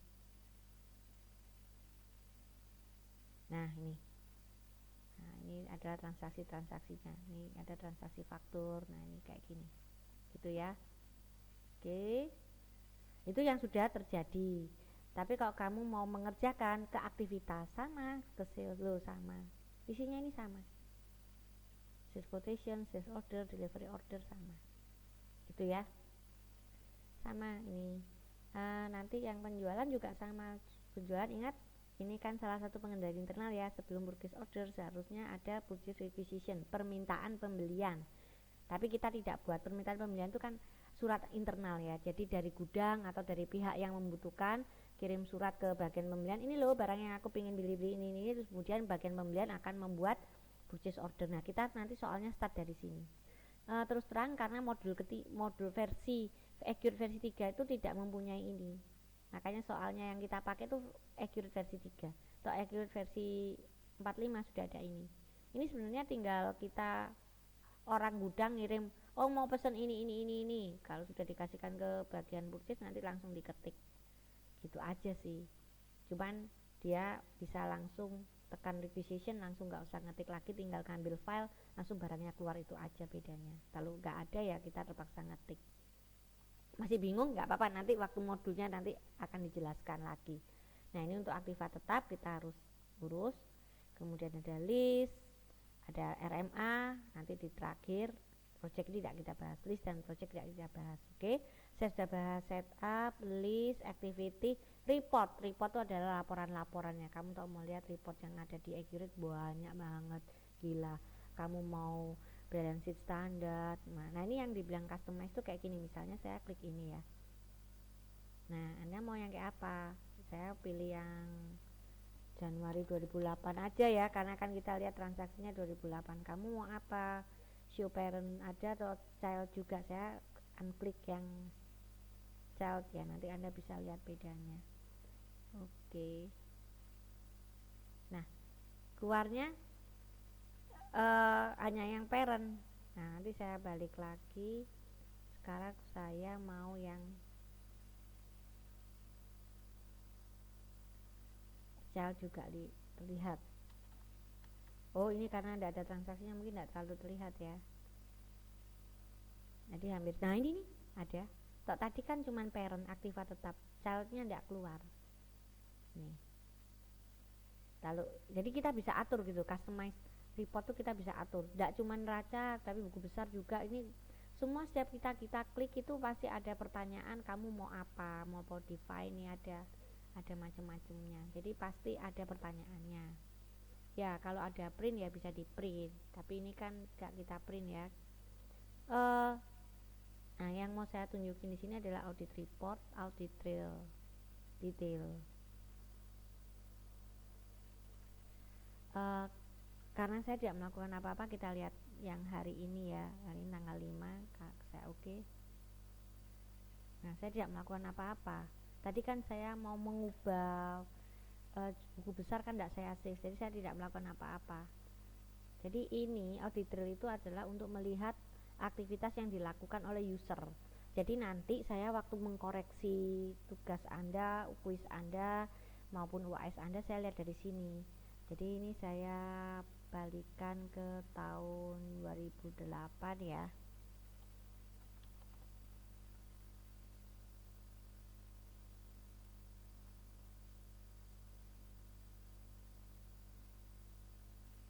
Nah ini adalah transaksinya, ini ada transaksi faktur. Nah, ini kayak gini gitu ya. Oke, itu yang sudah terjadi. Tapi kalau kamu mau mengerjakan ke aktivitas sama, ke sales sama, isinya ini sama, sales quotation, sales order, delivery order sama, gitu ya. Sama ini nanti yang penjualan juga sama. Penjualan, ingat ini kan salah satu pengendali internal ya. Sebelum purchase order seharusnya ada purchase requisition, permintaan pembelian. Tapi kita tidak buat permintaan pembelian, itu kan surat internal ya. Jadi dari gudang atau dari pihak yang membutuhkan kirim surat ke bagian pembelian, ini loh barang yang aku pengen beli ini. Terus kemudian bagian pembelian akan membuat purchase order. Nah, kita nanti soalnya start dari sini. Terus terang karena modul versi Accurate versi 3 itu tidak mempunyai ini. Makanya soalnya yang kita pakai itu Accurate versi 3. Atau Accurate versi 45 sudah ada ini. Ini sebenarnya tinggal kita orang gudang ngirim, oh mau pesan ini. Kalau sudah dikasihkan ke bagian purchase nanti langsung diketik. Gitu aja sih. Cuman dia bisa langsung tekan requisition, langsung nggak usah ngetik lagi, tinggal ngambil file, langsung barangnya keluar, itu aja bedanya. Kalau nggak ada ya kita terpaksa ngetik. Masih bingung nggak apa-apa, nanti waktu modulnya nanti akan dijelaskan lagi. Nah, ini untuk aktiva tetap kita harus urus. Kemudian ada list, ada RMA, nanti di terakhir project ini tidak kita bahas, list dan project tidak kita bahas. Oke, saya sudah bahas setup, list, activity, report. Report itu adalah laporan-laporannya. Kamu tahu mau lihat report yang ada di Accurate banyak banget, gila. Kamu mau balance sheet standar. Nah, ini yang dibilang customize itu kayak gini. Misalnya saya klik ini ya. Nah, Anda mau yang kayak apa? Saya pilih yang Januari 2008 aja ya, karena kan kita lihat transaksinya 2008. Kamu mau apa? Show parent ada atau child juga? Saya unklik yang child ya, nanti Anda bisa lihat bedanya. Oke. Nah, keluarnya hanya yang parent. Nah, nanti saya balik lagi. Sekarang saya mau yang child juga terlihat. Oh, ini karena tidak ada transaksinya mungkin tidak terlalu terlihat ya. Jadi hampir. Nah, ini nih ada. Tadi kan cuman parent, aktiva tetap, childnya tidak keluar. Nih. Lalu, jadi kita bisa atur gitu, customize report tuh kita bisa atur. Tidak cuma neraca, tapi buku besar juga. Ini semua setiap kita klik itu pasti ada pertanyaan, kamu mau apa, mau modify, ini ada macam-macamnya. Jadi pasti ada pertanyaannya. Ya, kalau ada print ya bisa di print. Tapi ini kan tidak kita print ya. Nah, yang mau saya tunjukin di sini adalah audit report, audit trail, detail. Karena saya tidak melakukan apa-apa, kita lihat yang hari ini ya, hari ini tanggal 5, saya oke. Nah, saya tidak melakukan apa-apa. Tadi kan saya mau mengubah buku besar kan tidak saya save, jadi saya tidak melakukan apa-apa. Jadi ini audit trail itu adalah untuk melihat aktivitas yang dilakukan oleh user. Jadi nanti saya waktu mengkoreksi tugas Anda, kuis Anda maupun UAS Anda, saya lihat dari sini. Jadi ini saya balikan ke tahun 2008 ya.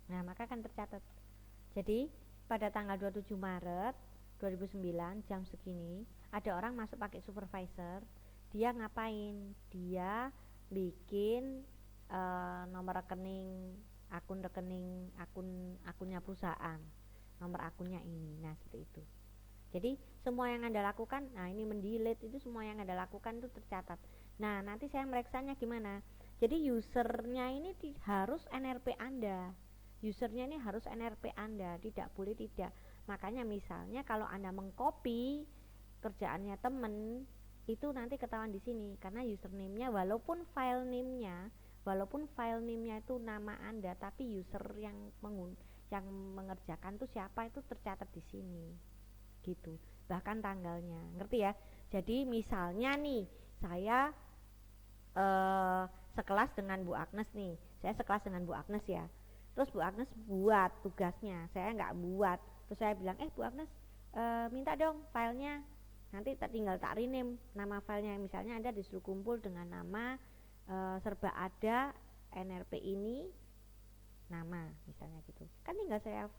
Nah, maka akan tercatat. Jadi, pada tanggal 27 Maret 2009 jam segini, ada orang masuk pakai supervisor. Dia ngapain? Dia bikin nomor rekening, akunnya perusahaan. Nomor akunnya ini. Nah, seperti itu. Jadi, semua yang Anda lakukan, nah ini mendelete itu semua yang Anda lakukan itu tercatat. Nah, nanti saya mereksanya gimana? Jadi, usernya ini harus NRP Anda. Usernya ini harus NRP Anda, tidak boleh tidak. Makanya misalnya kalau Anda mengcopy kerjaannya temen, itu nanti ketahuan di sini karena username-nya walaupun file name-nya itu nama Anda, tapi user yang mengerjakan itu siapa itu tercatat di sini. Gitu. Bahkan tanggalnya. Ngerti ya? Jadi misalnya nih, saya sekelas dengan Bu Agnes nih. Saya sekelas dengan Bu Agnes ya. Terus Bu Agnes buat tugasnya, saya nggak buat. Terus saya bilang, Bu Agnes minta dong filenya, nanti tinggal tak rename nama filenya. Misalnya Anda disuruh kumpul dengan nama serba ada NRP ini nama, misalnya gitu. Kan tinggal saya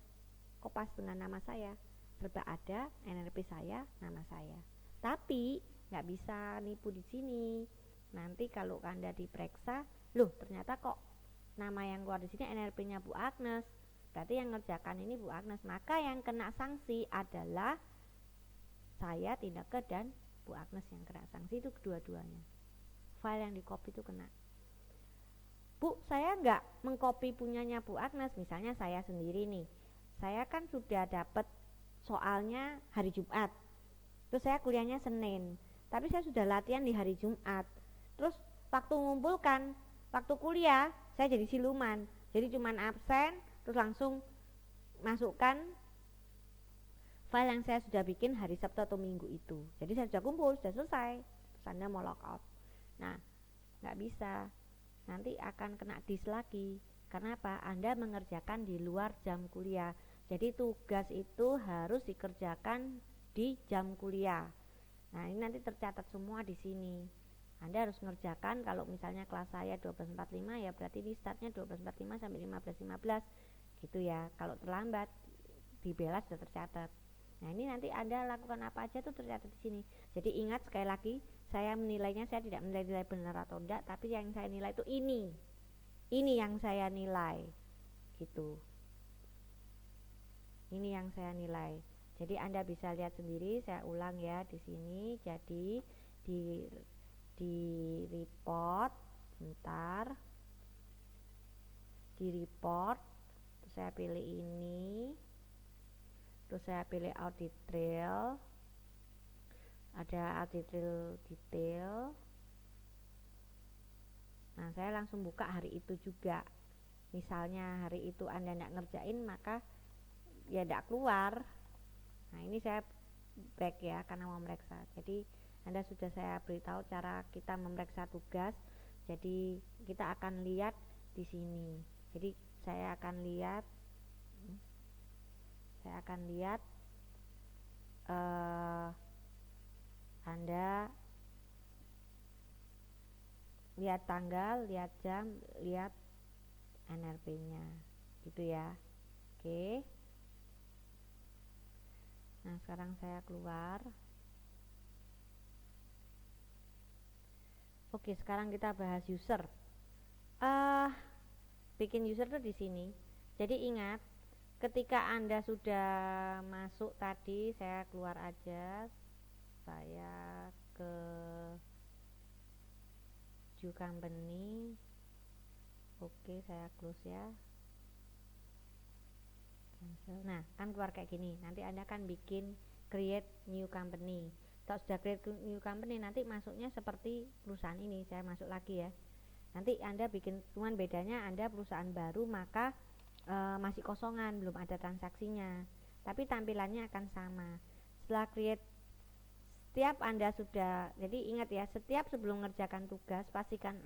kopas dengan nama saya, serba ada NRP saya, nama saya. Tapi nggak bisa nipu di sini. Nanti kalau Anda diperiksa, loh ternyata kok nama yang keluar di sini NRP-nya Bu Agnes, berarti yang ngerjakan ini Bu Agnes. Maka yang kena sanksi adalah saya, Tineke, dan Bu Agnes yang kena sanksi. Itu kedua-duanya. File yang di copy itu kena. Bu, saya nggak mengcopy punyanya Bu Agnes. Misalnya saya sendiri nih, saya kan sudah dapat soalnya hari Jumat, terus saya kuliahnya Senin, tapi saya sudah latihan di hari Jumat. Terus waktu ngumpulkan, waktu kuliah saya jadi siluman, jadi cuman absen, terus langsung masukkan file yang saya sudah bikin hari Sabtu atau Minggu itu. Jadi saya sudah kumpul, sudah selesai, terus Anda mau logout. Nah, nggak bisa, nanti akan kena dis lagi. Karena apa? Anda mengerjakan di luar jam kuliah. Jadi tugas itu harus dikerjakan di jam kuliah. Nah, ini nanti tercatat semua di sini. Anda harus mengerjakan, kalau misalnya kelas saya 12.45 ya berarti di startnya 12.45 sampai 15.15 gitu ya. Kalau terlambat di bela sudah tercatat. Nah, ini nanti Anda lakukan apa aja itu tercatat di sini. Jadi ingat sekali lagi, saya menilainya, saya tidak menilai benar atau enggak, tapi yang saya nilai itu ini. Ini yang saya nilai. Gitu. Ini yang saya nilai. Jadi Anda bisa lihat sendiri, saya ulang ya di sini. Jadi di report bentar, di report terus saya pilih ini, terus saya pilih audit trail, ada audit trail detail. Nah, saya langsung buka hari itu juga. Misalnya hari itu Anda tidak ngerjain, maka ya tidak keluar. Nah, ini saya back ya karena mau memeriksa. Jadi Anda sudah saya beritahu cara kita memeriksa tugas. Jadi kita akan lihat di sini. Jadi saya akan lihat Anda lihat tanggal, lihat jam, lihat NRP-nya gitu ya. Oke. Nah, sekarang saya keluar. Oke, sekarang kita bahas user. Bikin user tuh di sini. Jadi ingat, ketika Anda sudah masuk tadi, saya keluar aja. Saya ke View Company. Oke, saya close ya. cancel. Nah, kan keluar kayak gini. Nanti Anda kan bikin create new company. Kalau sudah create new company, nanti masuknya seperti perusahaan ini. Saya masuk lagi ya. Nanti Anda bikin, cuman bedanya Anda perusahaan baru, maka masih kosongan, belum ada transaksinya. Tapi tampilannya akan sama. Setelah create, setiap Anda sudah, jadi ingat ya, setiap sebelum mengerjakan tugas, pastikan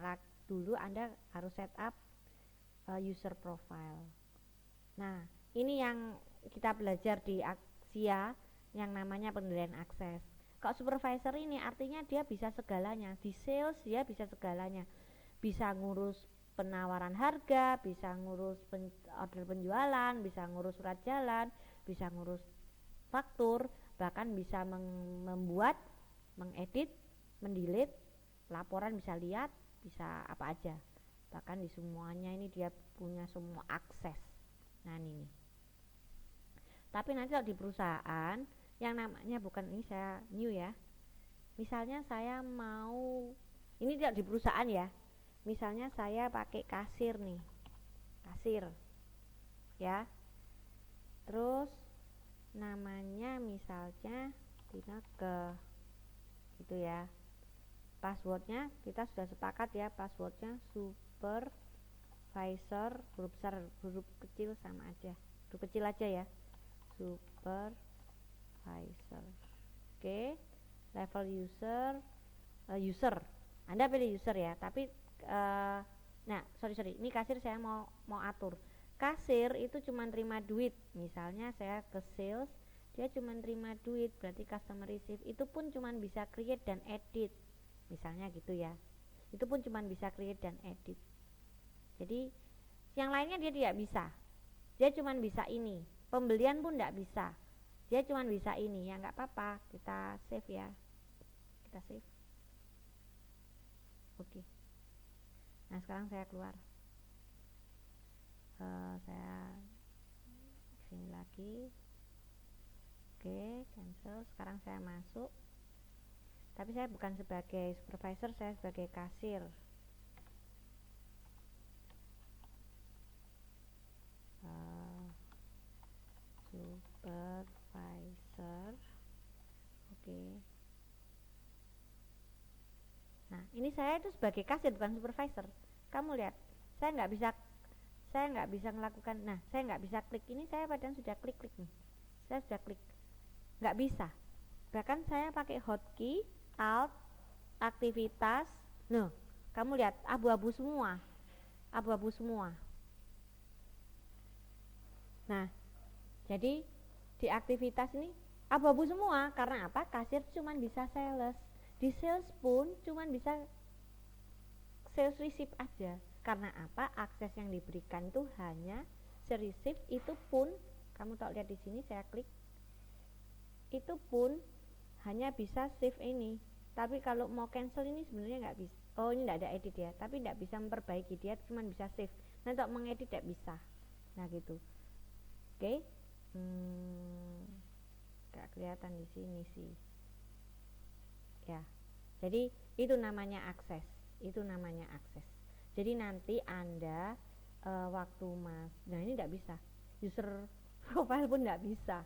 dulu Anda harus setup user profile. Nah, ini yang kita belajar di Axia yang namanya pengendalian akses. Kalau supervisor ini artinya dia bisa segalanya. Di sales dia bisa segalanya. Bisa ngurus penawaran harga, bisa ngurus order penjualan, bisa ngurus surat jalan, bisa ngurus faktur, bahkan bisa membuat, mengedit, mendelete laporan, bisa lihat, bisa apa aja. Bahkan di semuanya ini dia punya semua akses. Nah ini. Tapi nanti kalau di perusahaan yang namanya, bukan ini saya new ya. Misalnya saya mau, ini tidak di perusahaan ya. Misalnya saya pakai kasir nih. Kasir. Ya. Terus namanya misalnya ke gitu ya. Passwordnya kita sudah sepakat ya, passwordnya supervisor, huruf besar huruf kecil sama aja, huruf kecil aja ya, supervisor. Oke, level user, Anda pilih user ya, tapi nah sorry ini kasir saya mau atur. Kasir itu cuma terima duit, misalnya saya ke sales, dia cuma terima duit, berarti customer receive itu pun cuma bisa create dan edit, misalnya gitu ya. Itu pun cuma bisa create dan edit. Jadi yang lainnya dia tidak bisa. Dia cuma bisa ini. Pembelian pun tidak bisa. Dia cuma bisa ini. Ya nggak apa-apa. Kita save ya. Kita save. Oke. Nah sekarang saya keluar. Saya sini lagi. Oke, cancel. Sekarang saya masuk. Tapi saya bukan sebagai supervisor, saya sebagai kasir. Supervisor. Oke. Nah, ini saya itu sebagai kasir bukan supervisor. Kamu lihat, saya nggak bisa melakukan. Nah, saya nggak bisa klik ini. Saya padahal sudah klik nih. Saya sudah klik, nggak bisa. Bahkan saya pakai hotkey alt aktivitas. Loh, kamu lihat abu-abu semua. Nah, jadi di aktivitas ini abu-abu semua. Karena apa? Kasir cuma bisa sales. Di sales pun cuma bisa sales receive aja. Karena apa? Akses yang diberikan itu hanya sales receive, itu pun kamu tahu, lihat di sini saya klik. Itu pun hanya bisa save ini. Tapi kalau mau cancel ini sebenarnya nggak bisa. Oh, ini nggak ada edit ya. Tapi nggak bisa memperbaiki, dia cuma bisa save. Nah, untuk mengedit tidak bisa. Nah gitu. Oke. Nggak kelihatan di sini sih. Ya. Jadi itu namanya akses. Jadi nanti Anda waktu nah ini nggak bisa. User profile pun nggak bisa.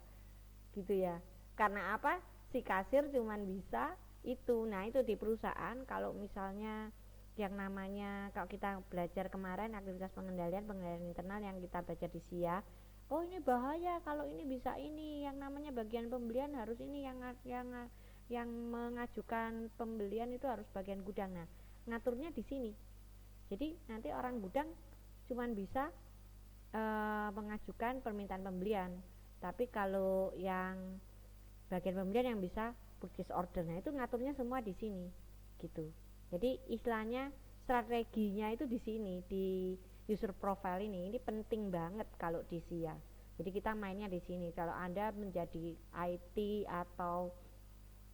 Gitu ya. Karena apa? Si kasir cuman bisa itu. Nah, itu di perusahaan kalau misalnya yang namanya, kalau kita belajar kemarin aktivitas pengendalian internal yang kita baca di SIA, oh ini bahaya kalau ini bisa ini, yang namanya bagian pembelian harus ini, yang mengajukan pembelian itu harus bagian gudang. Nah, ngaturnya di sini. Jadi nanti orang gudang cuman bisa mengajukan permintaan pembelian. Tapi kalau yang bagian pembelian yang bisa purchase order, nah itu ngaturnya semua di sini gitu. Jadi istilahnya strateginya itu di sini, di user profile ini penting banget kalau di SIA. Jadi kita mainnya di sini. Kalau Anda menjadi IT atau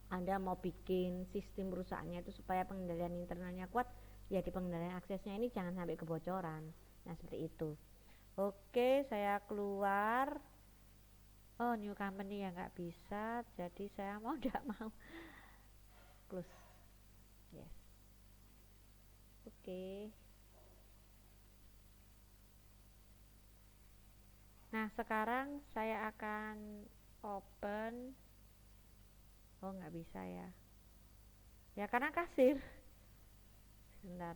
Anda mau bikin sistem perusahaannya itu supaya pengendalian internalnya kuat, ya di pengendalian aksesnya ini jangan sampai kebocoran. Nah seperti itu. Oke, saya keluar. Oh, new company ya nggak bisa, jadi saya mau tidak mau close. Yes. Oke. Nah Nah, sekarang saya akan open. Oh, nggak bisa ya. Ya, karena kasir. Sebentar.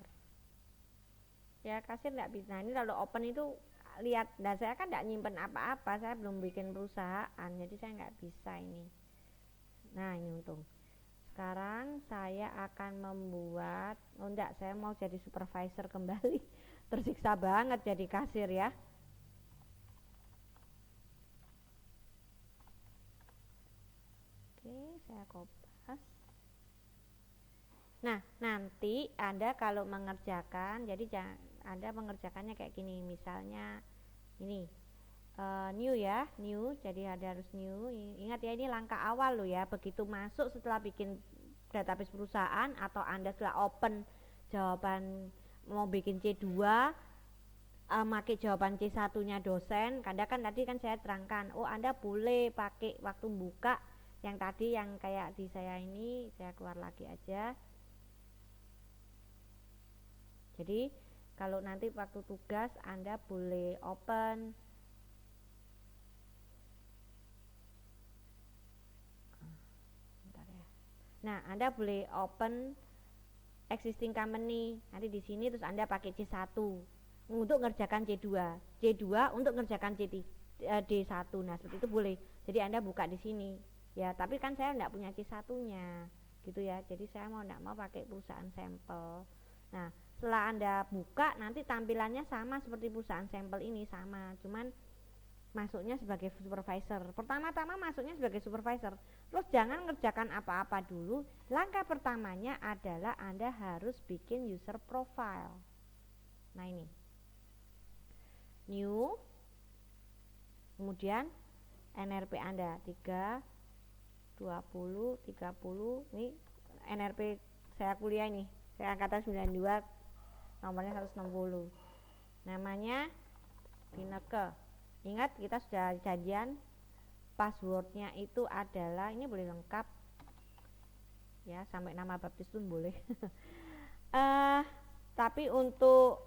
Ya, kasir nggak bisa. Nah, ini kalau open itu lihat. Nah, saya kan nggak nyimpen apa-apa. Saya belum bikin perusahaan, jadi saya nggak bisa ini. Nah, ini untung. Sekarang saya akan membuat. Oh, enggak, saya mau jadi supervisor kembali. Tersiksa banget jadi kasir ya. Oke, saya kopas. Nah, nanti Anda kalau mengerjakan, jadi Anda mengerjakannya kayak gini. Misalnya ini new ya, new. Jadi ada harus new. Ingat ya, ini langkah awal loh ya. Begitu masuk setelah bikin database perusahaan atau Anda setelah open jawaban mau bikin C2, pakai jawaban C1-nya dosen. Kadang kan tadi kan saya terangkan, oh Anda boleh pakai waktu buka yang tadi yang kayak di saya ini, saya keluar lagi aja. Jadi kalau nanti waktu tugas Anda boleh open Nah, Anda boleh open existing company. Nanti di sini terus Anda pakai C1 untuk ngerjakan C2. C2 untuk ngerjakan D1. Nah, seperti itu boleh. Jadi Anda buka di sini. Ya, tapi kan saya enggak punya C1-nya. Gitu ya. Jadi saya enggak mau pakai perusahaan sampel. Nah, setelah Anda buka nanti tampilannya sama seperti perusahaan sampel ini, sama. Cuman masuknya sebagai supervisor. Pertama-tama masuknya sebagai supervisor. Terus jangan ngerjakan apa-apa dulu. Langkah pertamanya adalah Anda harus bikin user profile. Nah, ini. New. Kemudian NRP Anda 3 20 30. Ini NRP saya kuliah ini. Saya angkatan 92, nomornya 160. Namanya Pineke. Ingat kita sudah janjian passwordnya itu adalah, ini boleh lengkap ya, sampai nama baptis pun boleh. Tapi untuk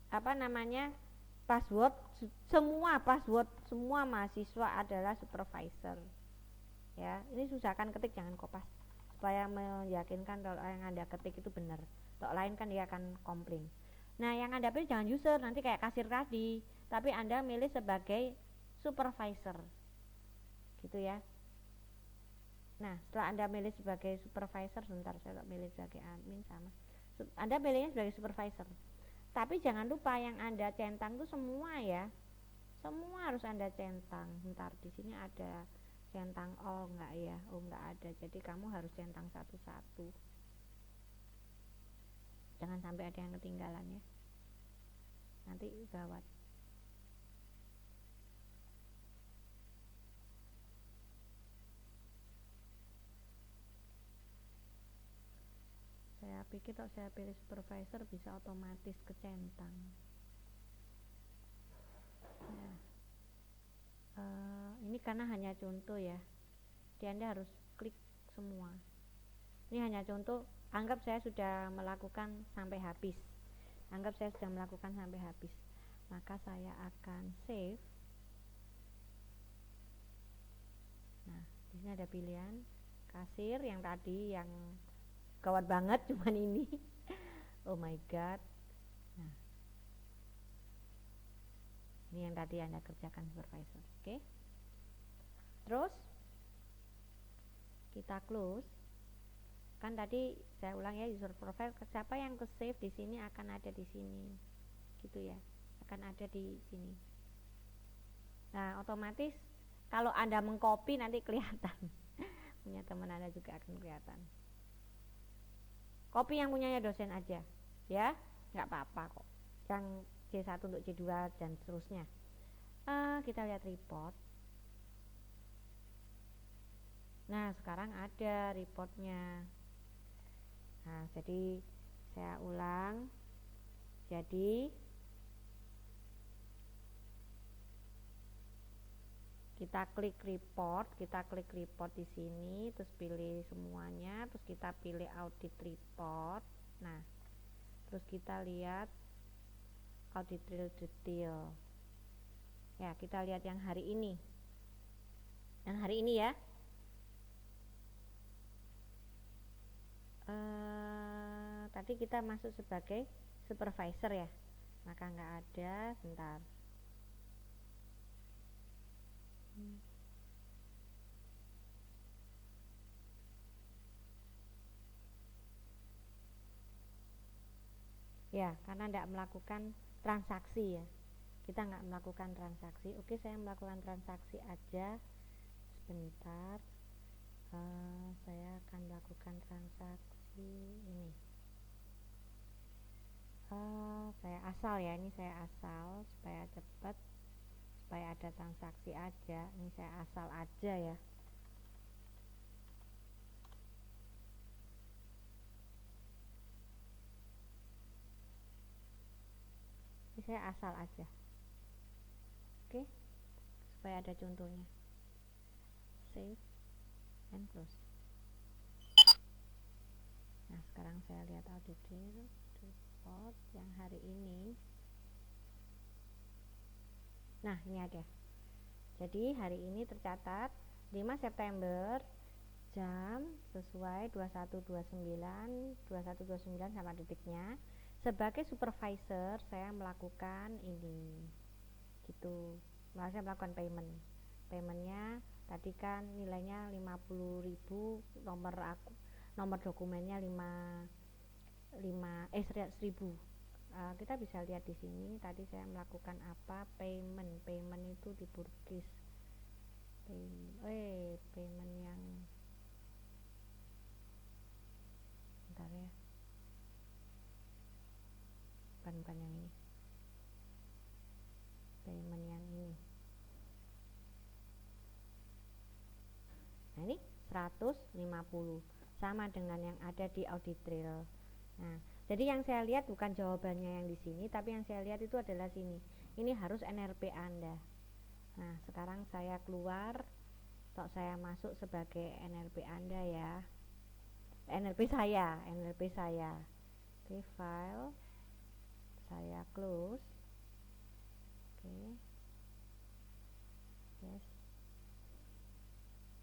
apa namanya, password semua mahasiswa adalah supervisor ya. Ini susahkan ketik, jangan kopas, supaya meyakinkan kalau yang Anda ketik itu benar. Kalau lain kan dia akan komplain. Nah, yang Anda pilih jangan user, nanti kayak kasir tadi, tapi Anda milih sebagai supervisor gitu ya. Nah, setelah Anda milih sebagai supervisor, sebentar saya milih sebagai admin sama. Anda pilihnya sebagai supervisor. Tapi jangan lupa yang Anda centang itu semua ya. Semua harus Anda centang. Bentar, di sini ada centang, oh enggak ya, oh enggak ada. Jadi kamu harus centang satu-satu. Jangan sampai ada yang ketinggalan ya. Nanti gawat. Saya pikir kalau saya pilih supervisor bisa otomatis kecentang. Ya. Ini karena hanya contoh ya. Jadi Anda harus klik semua. Ini hanya contoh. Anggap saya sudah melakukan sampai habis. Maka saya akan save. Nah, di sini ada pilihan kasir yang tadi yang gawat banget, cuman ini. Oh my god. Nah, ini yang tadi Anda kerjakan supervisor. Oke. Terus kita close. Kan tadi saya ulang ya, user profile siapa yang ke save di sini akan ada di sini. Gitu ya. Akan ada di sini. Nah, otomatis kalau Anda mengcopy nanti kelihatan. Punya teman Anda juga akan kelihatan. Copy yang punyanya dosen aja ya, nggak apa-apa kok. Yang C1 untuk C2 dan seterusnya. Kita lihat report. Nah, sekarang ada reportnya. Nah, jadi saya ulang. Jadi kita klik report di sini, terus pilih semuanya, terus kita pilih audit report. Nah, terus kita lihat audit real detail Ya, kita lihat yang hari ini. Yang hari ini ya. Tadi kita masuk sebagai supervisor ya, maka nggak ada. Bentar. Ya, karena tidak melakukan transaksi ya, kita nggak melakukan transaksi. Oke, saya melakukan transaksi aja. Sebentar, saya akan melakukan transaksi ini. Saya asal ya, ini saya asal supaya cepat, supaya ada transaksi aja. Ini saya asal aja ya. Ini saya asal aja. Oke, supaya ada contohnya. Save and close. Nah, sekarang saya lihat audit report yang hari ini. Nah, ini ada. Jadi hari ini tercatat 5 September jam sesuai 21.29 sama detiknya. Sebagai supervisor saya melakukan ini gitu. Saya melakukan paymentnya tadi kan nilainya 50.000, nomor dokumennya 1.000. Kita bisa lihat di sini tadi saya melakukan apa, payment itu di Burkis, payment yang bentar ya, bukan yang ini, payment yang ini. Nah, ini 150 sama dengan yang ada di audit trail. Nah, jadi yang saya lihat bukan jawabannya yang di sini, tapi yang saya lihat itu adalah sini. Ini harus NRP Anda. Nah, sekarang saya keluar, saya masuk sebagai NRP Anda ya. NRP saya. Oke, file. Saya close. Oke. Yes.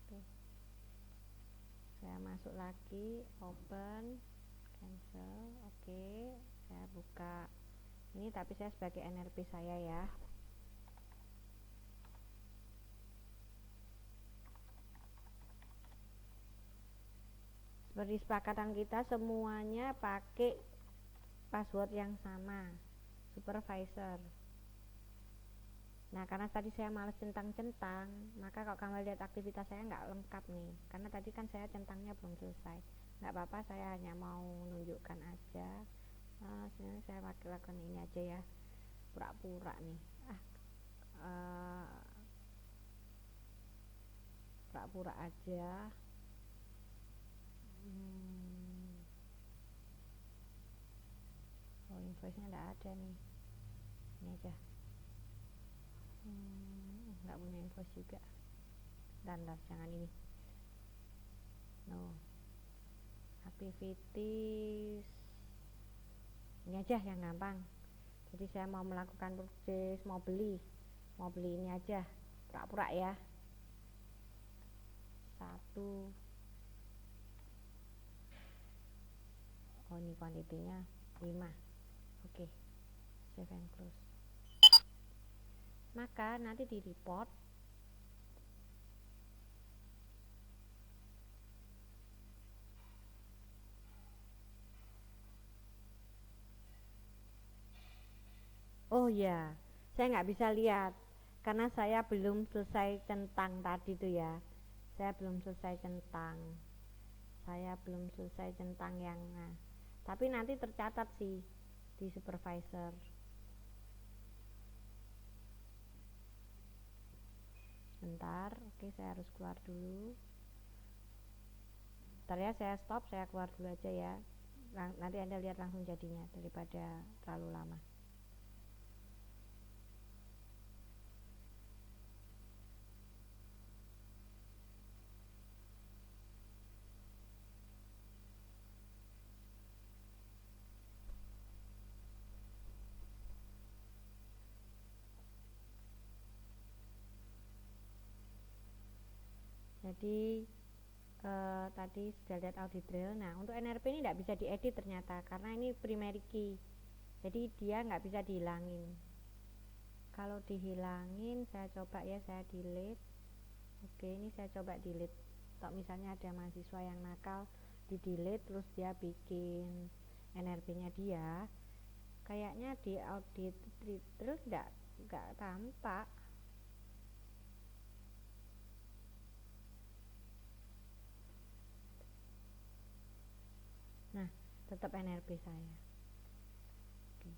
Oke. Saya masuk lagi, open, cancel. Oke, saya buka ini, tapi saya sebagai NRP saya ya. Seperti kesepakatan kita semuanya pakai password yang sama, supervisor. Nah, karena tadi saya males centang-centang, maka kalau kamu lihat aktivitas saya nggak lengkap nih, karena tadi kan saya centangnya belum selesai. Nggak apa-apa, saya hanya mau menunjukkan aja. Sebenarnya saya lakukan ini aja ya, pura-pura nih. Pura-pura aja. Oh, invoice-nya nggak ada nih, ini aja. Nggak punya invoice juga. Dan jangan ini. No. Activities. Ini aja yang gampang. Jadi saya mau melakukan purchase, mau beli ini aja, pura-pura ya. 1. Oh, ini kuantitinya 5. Oke. Save and close. Maka nanti di report oh ya, saya nggak bisa lihat karena saya belum selesai centang tadi tuh ya. Saya belum selesai centang yang tapi nanti tercatat sih di supervisor. Bentar, oke, saya harus keluar dulu. Bentar ya, saya stop, saya keluar dulu aja ya. Nanti Anda lihat langsung jadinya daripada terlalu lama. Jadi tadi sudah lihat audit trail. Nah, untuk NRP ini tidak bisa diedit ternyata karena ini primary key, jadi dia nggak bisa dihilangin. Kalau dihilangin, saya coba ya, saya delete. Oke, ini saya coba delete. Kalau misalnya ada mahasiswa yang nakal, di delete terus dia bikin NRP nya dia, kayaknya di audit terus nggak tampak. Nah, tetap NRP saya. Oke.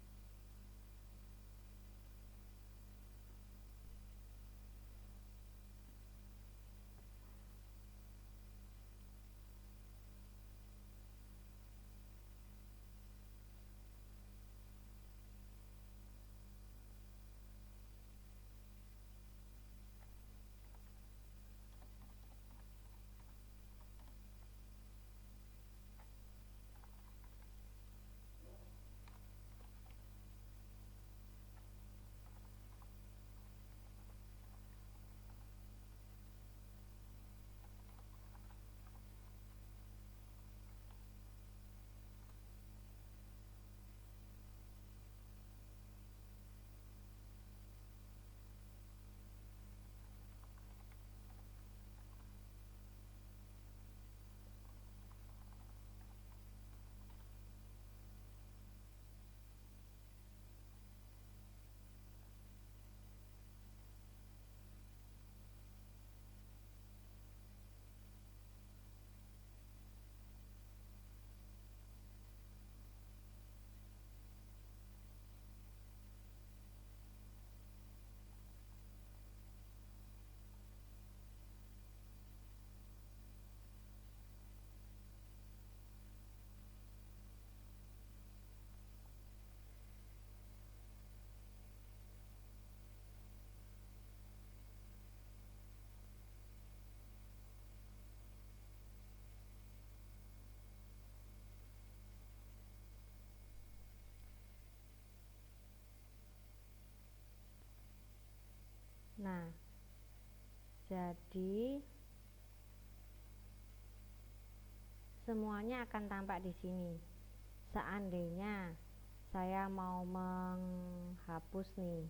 Nah, jadi semuanya akan tampak di sini. Seandainya saya mau menghapus nih,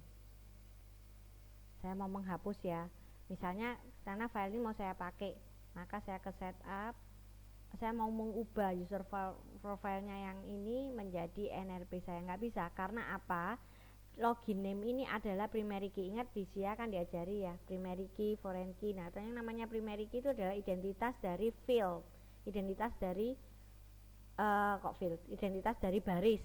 saya mau menghapus ya, misalnya karena file ini mau saya pakai, maka saya ke setup, saya mau mengubah user profile-nya yang ini menjadi NRP, saya nggak bisa. Karena apa? Login name ini adalah primary key. Ingat di SIA kan diajari ya, primary key, foreign key. Nah, yang namanya primary key itu adalah identitas dari field, identitas dari identitas dari baris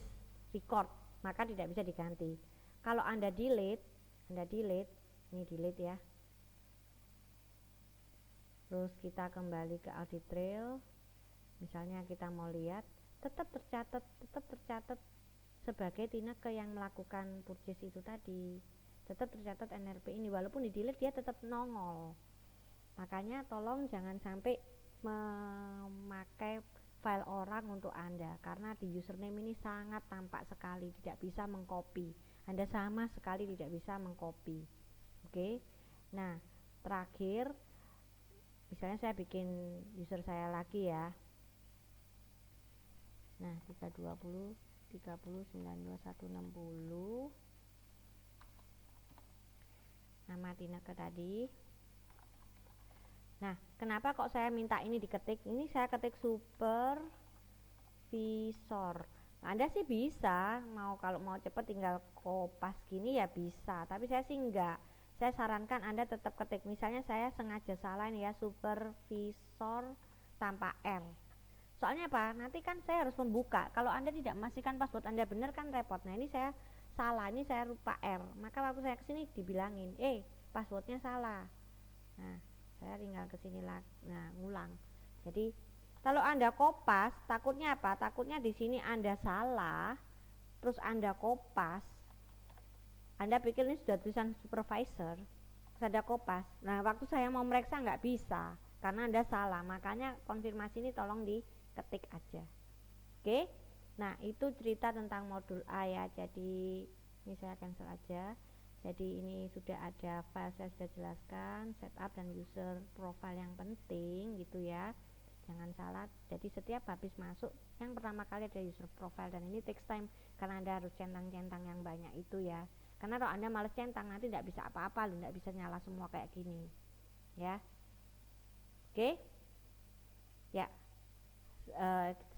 record, maka tidak bisa diganti. Kalau Anda delete, ini delete ya. Terus kita kembali ke audit trail. Misalnya kita mau lihat, tetap tercatat sebagai Tineke yang melakukan purchase itu tadi. Tetap tercatat NRP ini, walaupun di delete dia tetap nongol. Makanya tolong jangan sampai memakai file orang untuk Anda, karena di username ini sangat tampak sekali, tidak bisa mengcopy. Anda sama sekali tidak bisa mengcopy. Oke. Nah, terakhir misalnya saya bikin user saya lagi ya. Nah, 320 30 92160, nama Tineke tadi. Nah, kenapa kok saya minta ini diketik? Ini saya ketik supervisor. Nah, Anda sih bisa, kalau mau cepet tinggal kopas gini ya bisa, tapi saya sih enggak. Saya sarankan Anda tetap ketik. Misalnya saya sengaja salah ini ya, supervisor tanpa R. Soalnya apa? Nanti kan saya harus membuka. Kalau Anda tidak memastikan password Anda benar kan repot. Nah, ini saya salah, ini saya lupa R. Maka waktu saya kesini dibilangin, passwordnya salah. Nah, saya tinggal kesini lagi, ngulang. Jadi kalau Anda kopas, takutnya apa? Takutnya di sini Anda salah, terus Anda kopas, Anda pikir ini sudah tulisan supervisor, terus Anda kopas. Nah, waktu saya mau mereksa nggak bisa, karena Anda salah. Makanya konfirmasi ini tolong diketik aja. Oke? Nah, itu cerita tentang modul A ya. Jadi ini saya cancel aja. Jadi ini sudah ada file, saya sudah jelaskan setup dan user profile yang penting gitu ya, jangan salah. Jadi setiap habis masuk yang pertama kali ada user profile, dan ini takes time karena Anda harus centang-centang yang banyak itu ya, karena kalau Anda males centang nanti tidak bisa apa-apa loh, tidak bisa nyala semua kayak gini ya. Oke ya,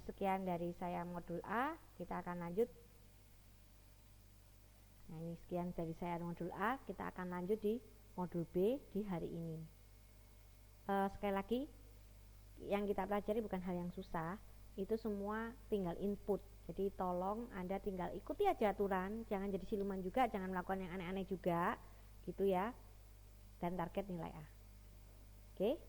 sekian dari saya modul A, kita akan lanjut. Nah ini sekian dari saya modul A, kita akan lanjut di modul B di hari ini. Sekali lagi, yang kita pelajari bukan hal yang susah, itu semua tinggal input. Jadi tolong Anda tinggal ikuti aja aturan, jangan jadi siluman juga, jangan melakukan yang aneh-aneh juga gitu ya, dan target nilai A. Oke.